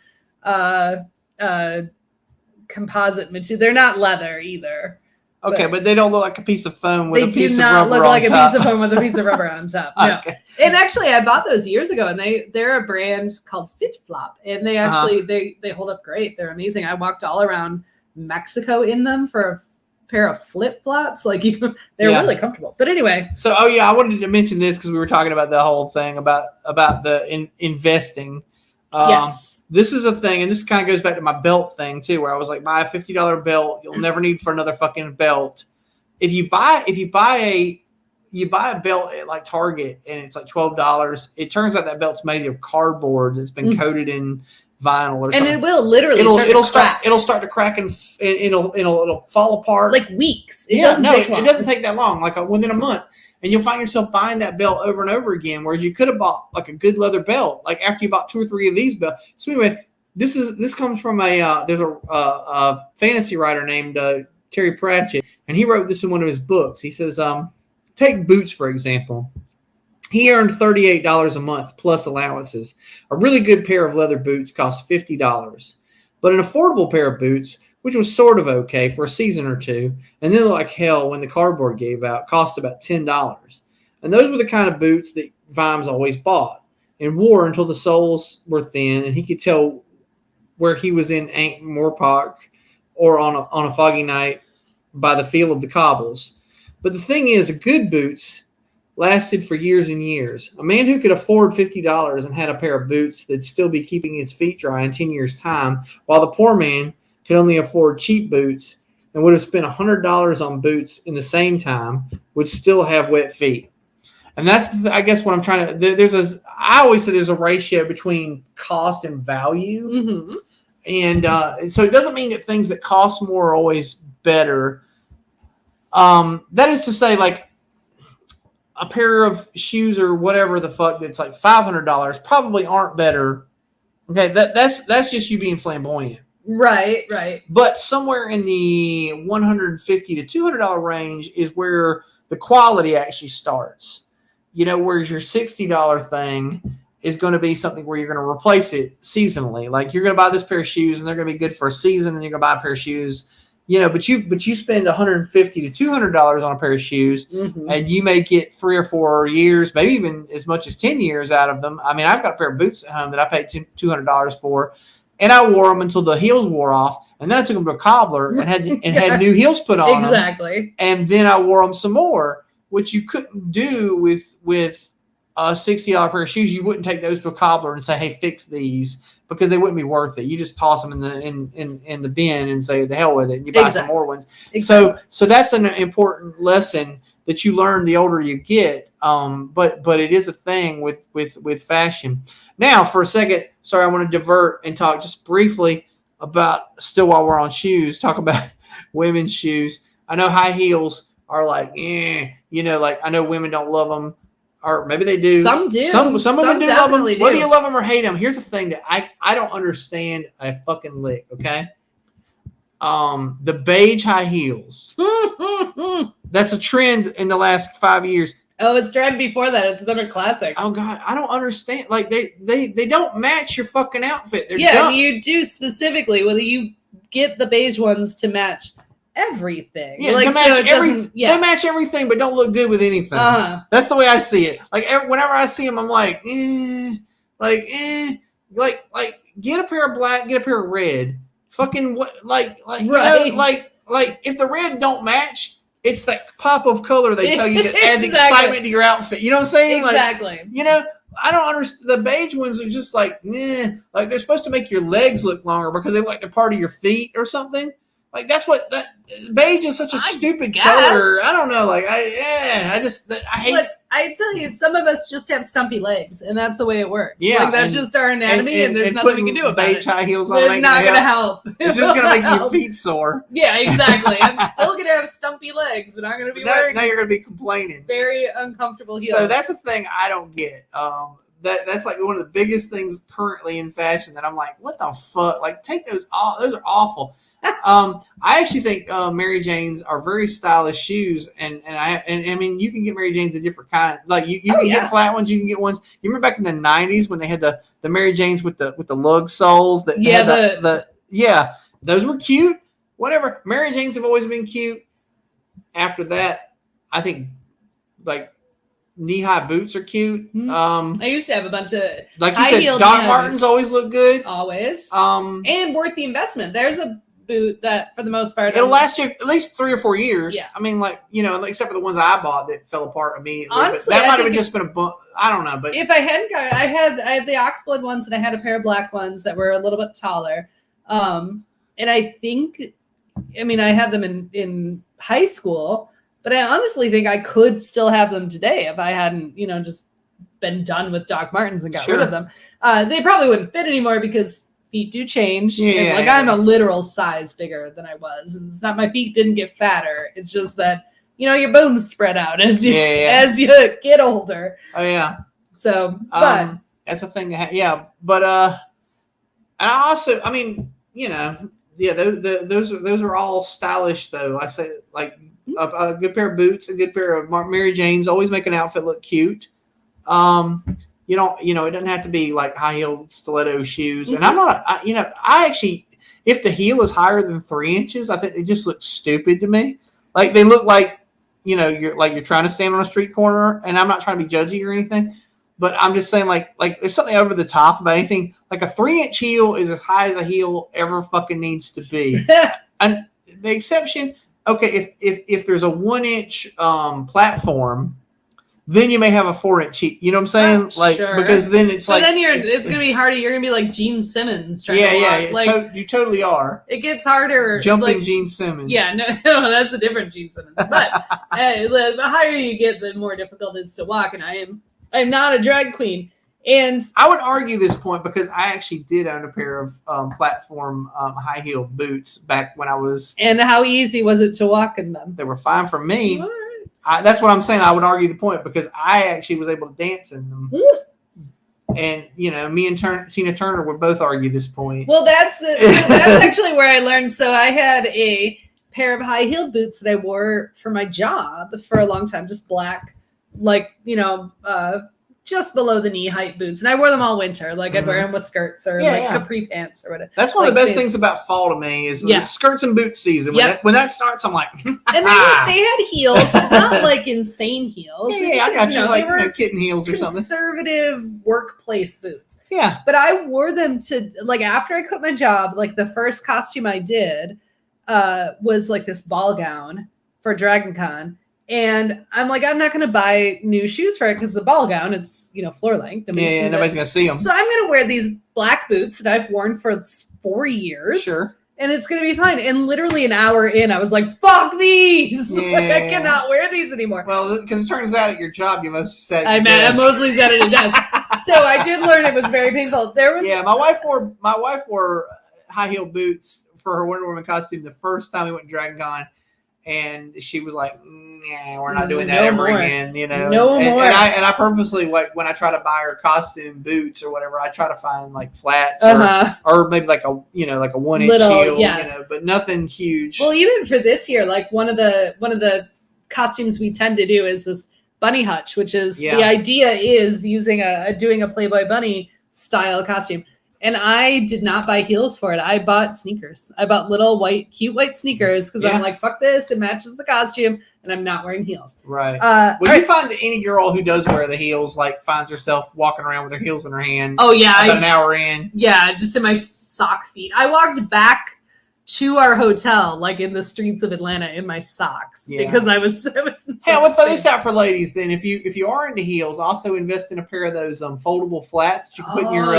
composite material. They're not leather either. Okay, but they don't look like a piece of foam with a piece of rubber on top. They do not look like a piece of foam with a piece of rubber on top. No. Okay. And actually, I bought those years ago, and they're a brand called Fit Flop, and they actually they hold up great. They're amazing. I walked all around Mexico in them for a pair of flip flops. Like, they're really comfortable. But anyway, so I wanted to mention this because we were talking about the whole thing about the investing. Yes, this is a thing, and this kind of goes back to my belt thing too, where I was like, buy a $50 belt, you'll never need for another fucking belt. If you buy a belt at like Target and it's like $12, it turns out that belt's made of cardboard that's been coated in vinyl or something. And it will literally it'll start to crack and it'll fall apart like weeks. It doesn't take that long, like within a month. And you'll find yourself buying that belt over and over again, whereas you could have bought like a good leather belt, like after you bought 2 or 3 of these belts. So anyway, this comes from there's a fantasy writer named Terry Pratchett, and he wrote this in one of his books. He says, take boots, for example. He earned $38 a month plus allowances. A really good pair of leather boots cost $50, but an affordable pair of boots, which was sort of okay for a season or two, and then like hell when the cardboard gave out, cost about $10. And those were the kind of boots that Vimes always bought and wore until the soles were thin, and he could tell where he was in Ankh-Moor Park or on a foggy night by the feel of the cobbles. But the thing is, good boots lasted for years and years. A man who could afford $50 and had a pair of boots that'd still be keeping his feet dry in 10 years' time, while the poor man could only afford cheap boots and would have spent $100 on boots in the same time, would still have wet feet. And that's, I guess, what I'm trying to. I always say there's a ratio between cost and value, and so it doesn't mean that things that cost more are always better. That is to say, like a pair of shoes or whatever the fuck that's like $500 probably aren't better. Okay, that's just you being flamboyant. Right. But somewhere in the $150 to $200 range is where the quality actually starts. Whereas your $60 thing is going to be something where you're going to replace it seasonally. Like, you're going to buy this pair of shoes and they're going to be good for a season, and you're going to buy a pair of shoes. But you spend $150 to $200 on a pair of shoes, and you may get 3 or 4 years, maybe even as much as 10 years out of them. I mean, I've got a pair of boots at home that I paid $200 for. And I wore them until the heels wore off, and then I took them to a cobbler and had new heels put on exactly. And then I wore them some more, which you couldn't do with a $60 pair of shoes. You wouldn't take those to a cobbler and say, "Hey, fix these," because they wouldn't be worth it. You just toss them in the bin and say, "The hell with it," and you buy some more ones. Exactly. So that's an important lesson, that you learn the older you get. But it is a thing with fashion. Now, for a second, sorry, I want to divert and talk just briefly about, still while we're on shoes, talk about women's shoes. I know high heels are like, like I know women don't love them, or maybe they do. Some do. Some women do love them. Do. Whether you love them or hate them, here's the thing that I don't understand a fucking lick. Okay, the beige high heels. That's a trend in the last 5 years. Oh, it's trend before that. It's been a classic. Oh God, I don't understand. Like they don't match your fucking outfit. They're dumb. You do specifically whether you get the beige ones to match everything. Yeah, like, to match they match everything, but don't look good with anything. That's the way I see it. Like whenever I see them, I'm like, get a pair of black, get a pair of red. Fucking what? Like if the red don't match, it's that pop of color they tell you that adds excitement to your outfit. You know what I'm saying? Exactly. Like, I don't understand. The beige ones are just like they're supposed to make your legs look longer because they like they're part of your feet or something. Like that's what that beige is such a stupid color. I don't know. Like I hate. Look, I tell you, some of us just have stumpy legs, and that's the way it works. Yeah, like that's just our anatomy, and there's nothing we can do about beige high heels on it's not going to help. It's just going to make your feet sore. Yeah, exactly. I'm still going to have stumpy legs, but I'm going to be wearing. Now you're going to be complaining. Very uncomfortable heels. So that's the thing I don't get. That's like one of the biggest things currently in fashion that I'm like, what the fuck? Like, take those off. Those are awful. I actually think Mary Janes are very stylish shoes, and I mean you can get Mary Janes of different kind. Like you can get flat ones, you can get ones. You remember back in the '90s when they had the Mary Janes with the lug soles that had those were cute. Whatever, Mary Janes have always been cute. After that, I think like knee-high boots are cute. I used to have a bunch of like you said, Doc Martens always look good. Always. And worth the investment. There's a boot that for the most part it'll last you at least 3 or 4 years. Yeah. I mean, like, except for the ones I bought that fell apart immediately. Honestly, that might have just been a bump. I don't know, but if I hadn't got, I had the oxblood ones and I had a pair of black ones that were a little bit taller. And I think, I mean, I had them in high school, but I honestly think I could still have them today if I hadn't, just been done with Doc Martens and got rid of them. They probably wouldn't fit anymore because feet do change. Yeah, and I'm a literal size bigger than I was. And it's not my feet didn't get fatter. It's just that, your bones spread out as you get older. Oh yeah. So, but that's a thing. But and I also, I mean, those are all stylish though. I say like a good pair of boots, a good pair of Mary Janes always make an outfit look cute. It doesn't have to be like high heel stiletto shoes. And I'm not, I actually, if the heel is higher than 3 inches, I think they just look stupid to me. Like they look like, you're trying to stand on a street corner. And I'm not trying to be judgy or anything, but I'm just saying like there's something over the top about anything. Like a 3-inch heel is as high as a heel ever fucking needs to be. And the exception, okay, if there's a 1-inch platform, then you may have a 4-inch heel. You know what I'm saying? Sure. Because then it's so then it's gonna be harder. You're gonna be like Gene Simmons trying to walk. Like, so you totally are. It gets harder. Jumping Gene Simmons. Yeah, no, that's a different Gene Simmons. But the higher you get, the more difficult it is to walk. And I'm not a drag queen. And I would argue this point because I actually did own a pair of platform high heel boots back when I was. And how easy was it to walk in them? They were fine for me. That's what I'm saying. I would argue the point because I actually was able to dance in them. And, me and Tina Turner would both argue this point. Well, that's actually where I learned. So I had a pair of high-heeled boots that I wore for my job for a long time, just black, like, just below the knee height boots. And I wore them all winter. Like I'd wear them with skirts or capri pants or whatever. That's one of the best things about fall to me is skirts and boot season. When that starts, I'm like, and they had heels, but not like insane heels. Yeah, I got you. Like kitten heels or something. Conservative workplace boots. Yeah. But I wore them to, like, after I quit my job, like the first costume I did was like this ball gown for Dragon Con. And I'm like, I'm not going to buy new shoes for it because the ball gown, it's, floor length. Nobody's going to see them. So I'm going to wear these black boots that I've worn for 4 years. Sure. and it's going to be fine. And literally an hour in, I was like, fuck these. Yeah. Like, I cannot wear these anymore. Well, because it turns out at your job, you mostly sat I mostly sat at a desk. So I did learn it was very painful. My wife wore high heel boots for her Wonder Woman costume the first time we went to Dragon Con. And she was like, "Nah, we're not doing that ever again." You know, more. And I purposely, like, when I try to buy her costume boots or whatever, I try to find like flats or maybe like a 1 inch heel, yes. but nothing huge. Well, even for this year, like one of the costumes we tend to do is this bunny hutch, which is the idea is using doing a Playboy bunny style costume. And I did not buy heels for it. I bought sneakers. I bought little cute white sneakers because I'm like, fuck this. It matches the costume, and I'm not wearing heels. Right. You find that any girl who does wear the heels finds herself walking around with her heels in her hand? Oh yeah, about an hour in. Yeah, just in my sock feet. I walked back to our hotel, like in the streets of Atlanta, in my socks because I was. Hey, I would throw this out for ladies. Then, if you are into heels, also invest in a pair of those foldable flats that you can put in your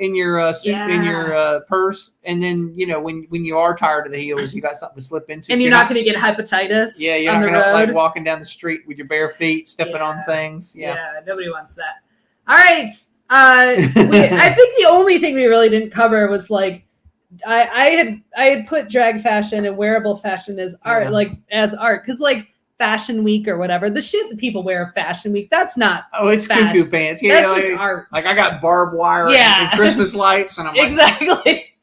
in your suit in your purse, and then when you are tired of the heels, you got something to slip into. And you're not going to get hepatitis. Yeah, you're not going to like walking down the street with your bare feet, stepping on things. Yeah, nobody wants that. All right, I think the only thing we really didn't cover was like. I had put drag fashion and wearable fashion as art, as art, because like Fashion Week or whatever, the shit that people wear at Fashion Week, that's not. Oh, it's fashion. Cuckoo pants. Yeah, that's just art. Like I got barbed wire and Christmas lights, and I'm like, exactly.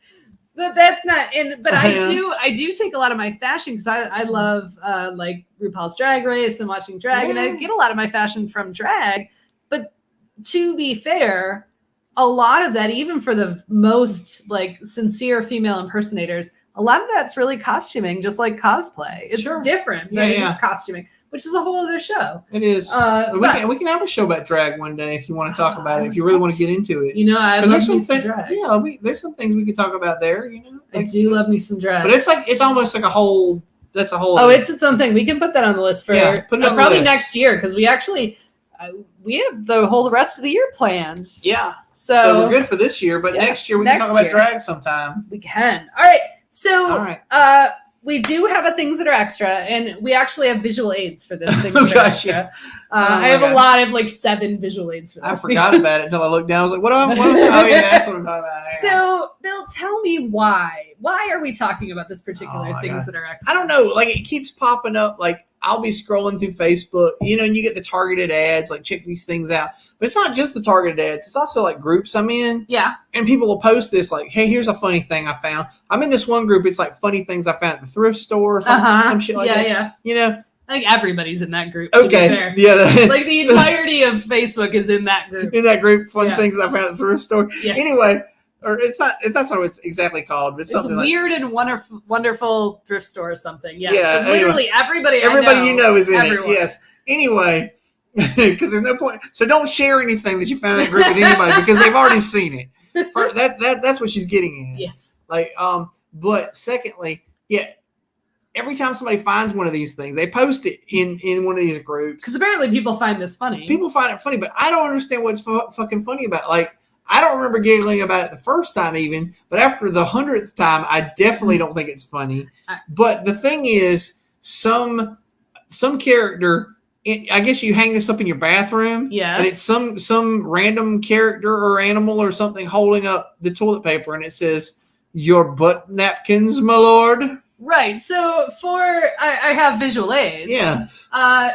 But that's not. But I do take a lot of my fashion because I love like RuPaul's Drag Race and watching drag, and I get a lot of my fashion from drag. But to be fair. A lot of that, even for the most like sincere female impersonators, a lot of that's really costuming, just like cosplay. It's different, but it's costuming, which is a whole other show. It is. We can have a show about drag one day if you want to talk about it. If you really want to get into it, I love me some drag. Yeah, there's some things we could talk about there. I do love me some drag, but it's almost like a whole. That's a whole. Oh, it's its own thing. We can put that on the list for probably next year because we actually. We have the rest of the year planned. Yeah. So we're good for this year, but next year we can talk about drag sometime. We can. All right. So we do have a things that are extra, and we actually have visual aids for this things that are extra. I have a lot of like 7 visual aids for this. I forgot about it until I looked down. I was like, what am I? Oh yeah, that's what I'm talking about. So Bill, tell me why. Why are we talking about this particular things that are extra? I don't know. Like it keeps popping up. Like I'll be scrolling through Facebook, and you get the targeted ads, like check these things out. But it's not just the targeted ads. It's also like groups I'm in. Yeah. And people will post this like, hey, here's a funny thing I found. I'm in this one group. It's like funny things I found at the thrift store or something, some shit like that. Yeah. I think everybody's in that group. Okay. Yeah. Like the entirety of Facebook is in that group. In that group, fun things I found at the thrift store. Yeah. Anyway. Or that's not what it's exactly called. But it's something weird and wonderful thrift store or something. Yes. Yeah. Literally everybody you know is in it. Yes. Anyway, because there's no point. So don't share anything that you found in that group with anybody because they've already seen it. That's what she's getting at. Yes. Like but secondly, every time somebody finds one of these things, they post it in one of these groups. Because apparently people find this funny. People find it funny, but I don't understand what's fucking funny about it. Like. I don't remember giggling about it the first time even, but after the 100th time, I definitely don't think it's funny. But the thing is, some character, I guess you hang this up in your bathroom, and it's some random character or animal or something holding up the toilet paper, and it says, "Your butt napkins, my lord." Right. So I have visual aids. Yeah.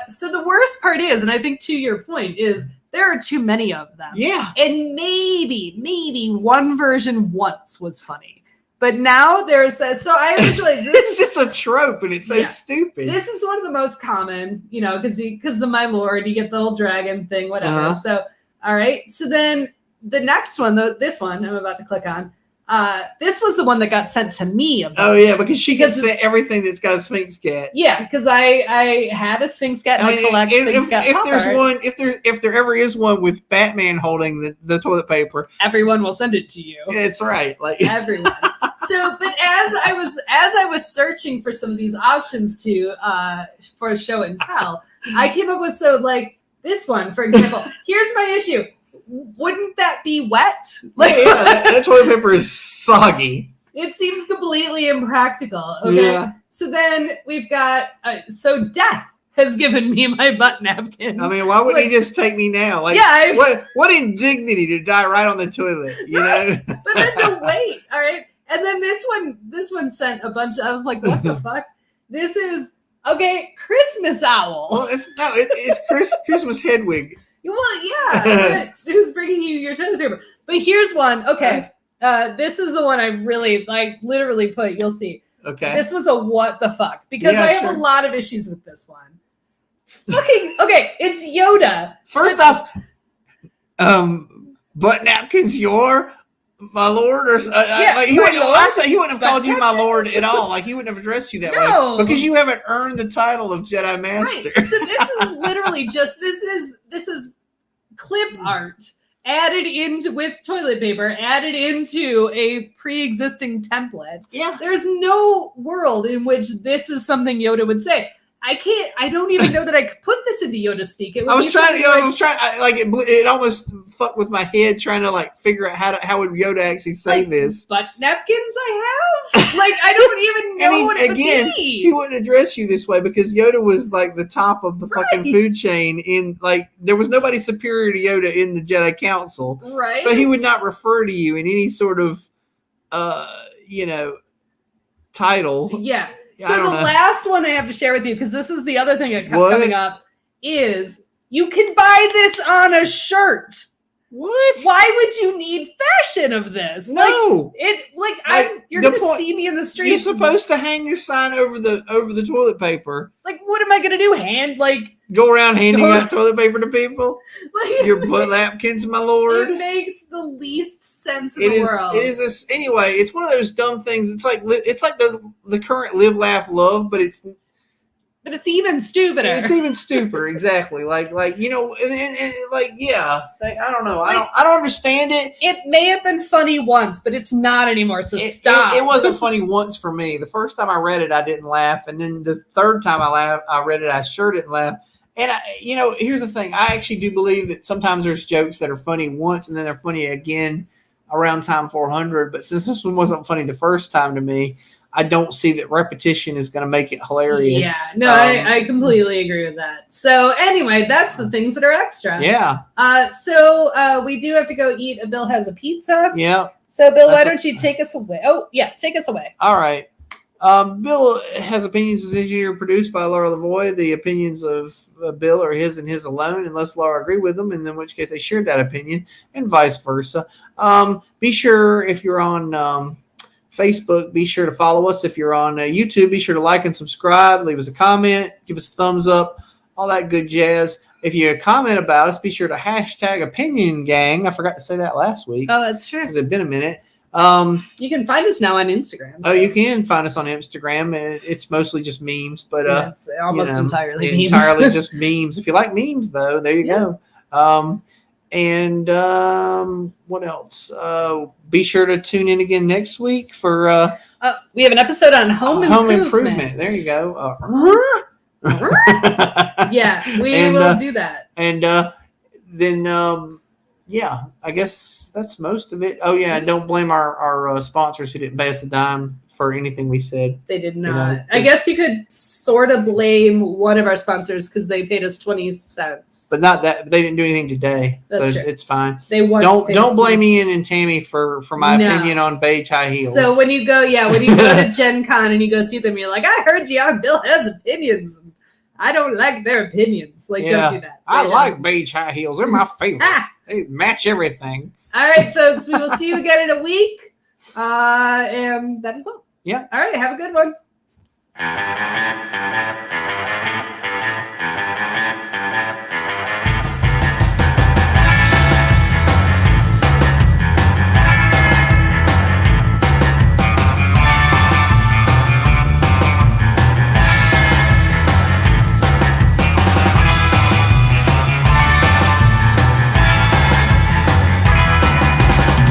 So the worst part is, and I think to your point is, there are too many of them. Yeah. And maybe one version once was funny. But now there's so I visualize this. It's just a trope and it's so stupid. This is one of the most common, because the my lord, you get the little dragon thing, whatever. So, all right. So then the next one, this one I'm about to click on, this was the one that got sent to me. Oh yeah, because she gets sent everything that's got a Sphinx cat. Yeah, because I had a Sphinx cat and I collect Sphinx cat. If there ever is one with Batman holding the toilet paper, everyone will send it to you. It's right, like everyone. So, but as I was searching for some of these options for show and tell, I came up with this one, for example. Here's my issue. Wouldn't that be wet? That toilet paper is soggy. It seems completely impractical. Okay. Yeah. So then we've got, so death has given me my butt napkins. I mean, why wouldn't he just take me now? Like, what indignity to die right on the toilet, you know? But then to wait, all right? And then this one sent a bunch of, I was like, what the fuck? This is, okay, Christmas owl. Well, it's Christmas Hedwig. Well, yeah. Who's bringing you your toilet paper? But here's one. Okay. This is the one I really, like, literally put, you'll see. Okay. This was a what the fuck. Because I have a lot of issues with this one. Fucking okay, it's Yoda. First off, butt napkins, my lord, or like he wouldn't have called you my lord at all. Like he wouldn't have addressed you that way because you haven't earned the title of Jedi Master. Right. So this is literally just this is clip art added into with toilet paper, added into a pre-existing template. Yeah, there's no world in which this is something Yoda would say. I don't even know that I could put this into Yoda speak. It it almost fucked with my head trying to like figure out how would Yoda actually say this. Butt napkins I have? Like, I don't even know what it would be. He wouldn't address you this way because Yoda was like the top of the fucking food chain in like, there was nobody superior to Yoda in the Jedi Council. Right. So he would not refer to you in any sort of, title. Yeah. So the last one I have to share with you, because this is the other thing that kept coming up, is you can buy this on a shirt. What? Why would you need fashion of this? No. You're gonna see me in the streets. You're supposed to hang this sign over the toilet paper. Like, what am I gonna do? Go around handing out toilet paper to people? Your butt napkins, my lord. It makes the least sense in the world. It is anyway. It's one of those dumb things. It's like the current live, laugh, love, but it's even stupider. It's even stupider, exactly. I don't know. I don't understand it. It may have been funny once, but it's not anymore. So stop. It wasn't funny once for me. The first time I read it, I didn't laugh, and then the third time I read it, I sure didn't laugh. And here's the thing. I actually do believe that sometimes there's jokes that are funny once, and then they're funny again around time 400. But since this one wasn't funny the first time to me, I don't see that repetition is going to make it hilarious. Yeah, no, I completely agree with that. So anyway, that's the things that are extra. Yeah. So we do have to go eat. Bill has a pizza. Yeah. So Bill, why don't you take us away? Oh, yeah, take us away. All right. Bill has opinions as engineer produced by Laura Lavoie. The opinions of Bill are his and his alone, unless Laura agree with them, and in which case they shared that opinion, and vice versa. Be sure, if you're on Facebook, be sure to follow us. If you're on YouTube, be sure to like and subscribe. Leave us a comment. Give us a thumbs up. All that good jazz. If you comment about us, be sure to hashtag Opinion Gang. I forgot to say that last week. Oh, that's true. Because it's been a minute. You can find us now on Instagram. So. Oh, you can find us on Instagram. It's mostly just memes, but it's almost entirely memes. Entirely just memes. If you like memes, though, there you go. And what else? Be sure to tune in again next week for we have an episode on home improvement. There you go. Yeah, we will do that. And then yeah, I guess that's most of it. Oh yeah, and don't blame our sponsors who didn't pay us a dime for anything we said. They did not. I guess you could sort of blame one of our sponsors because they paid us 20 cents. But not that they didn't do anything today. That's so true. It's fine. They don't blame Ian and Tammy for my opinion on beige high heels. So when you go to Gen Con and you go see them, you're like, I heard John Bill has opinions. I don't like their opinions. Don't do that. I like beige high heels. They're my favorite. They match everything. All right, folks. We will see you again in a week. And that is all. Yeah. All right. Have a good one.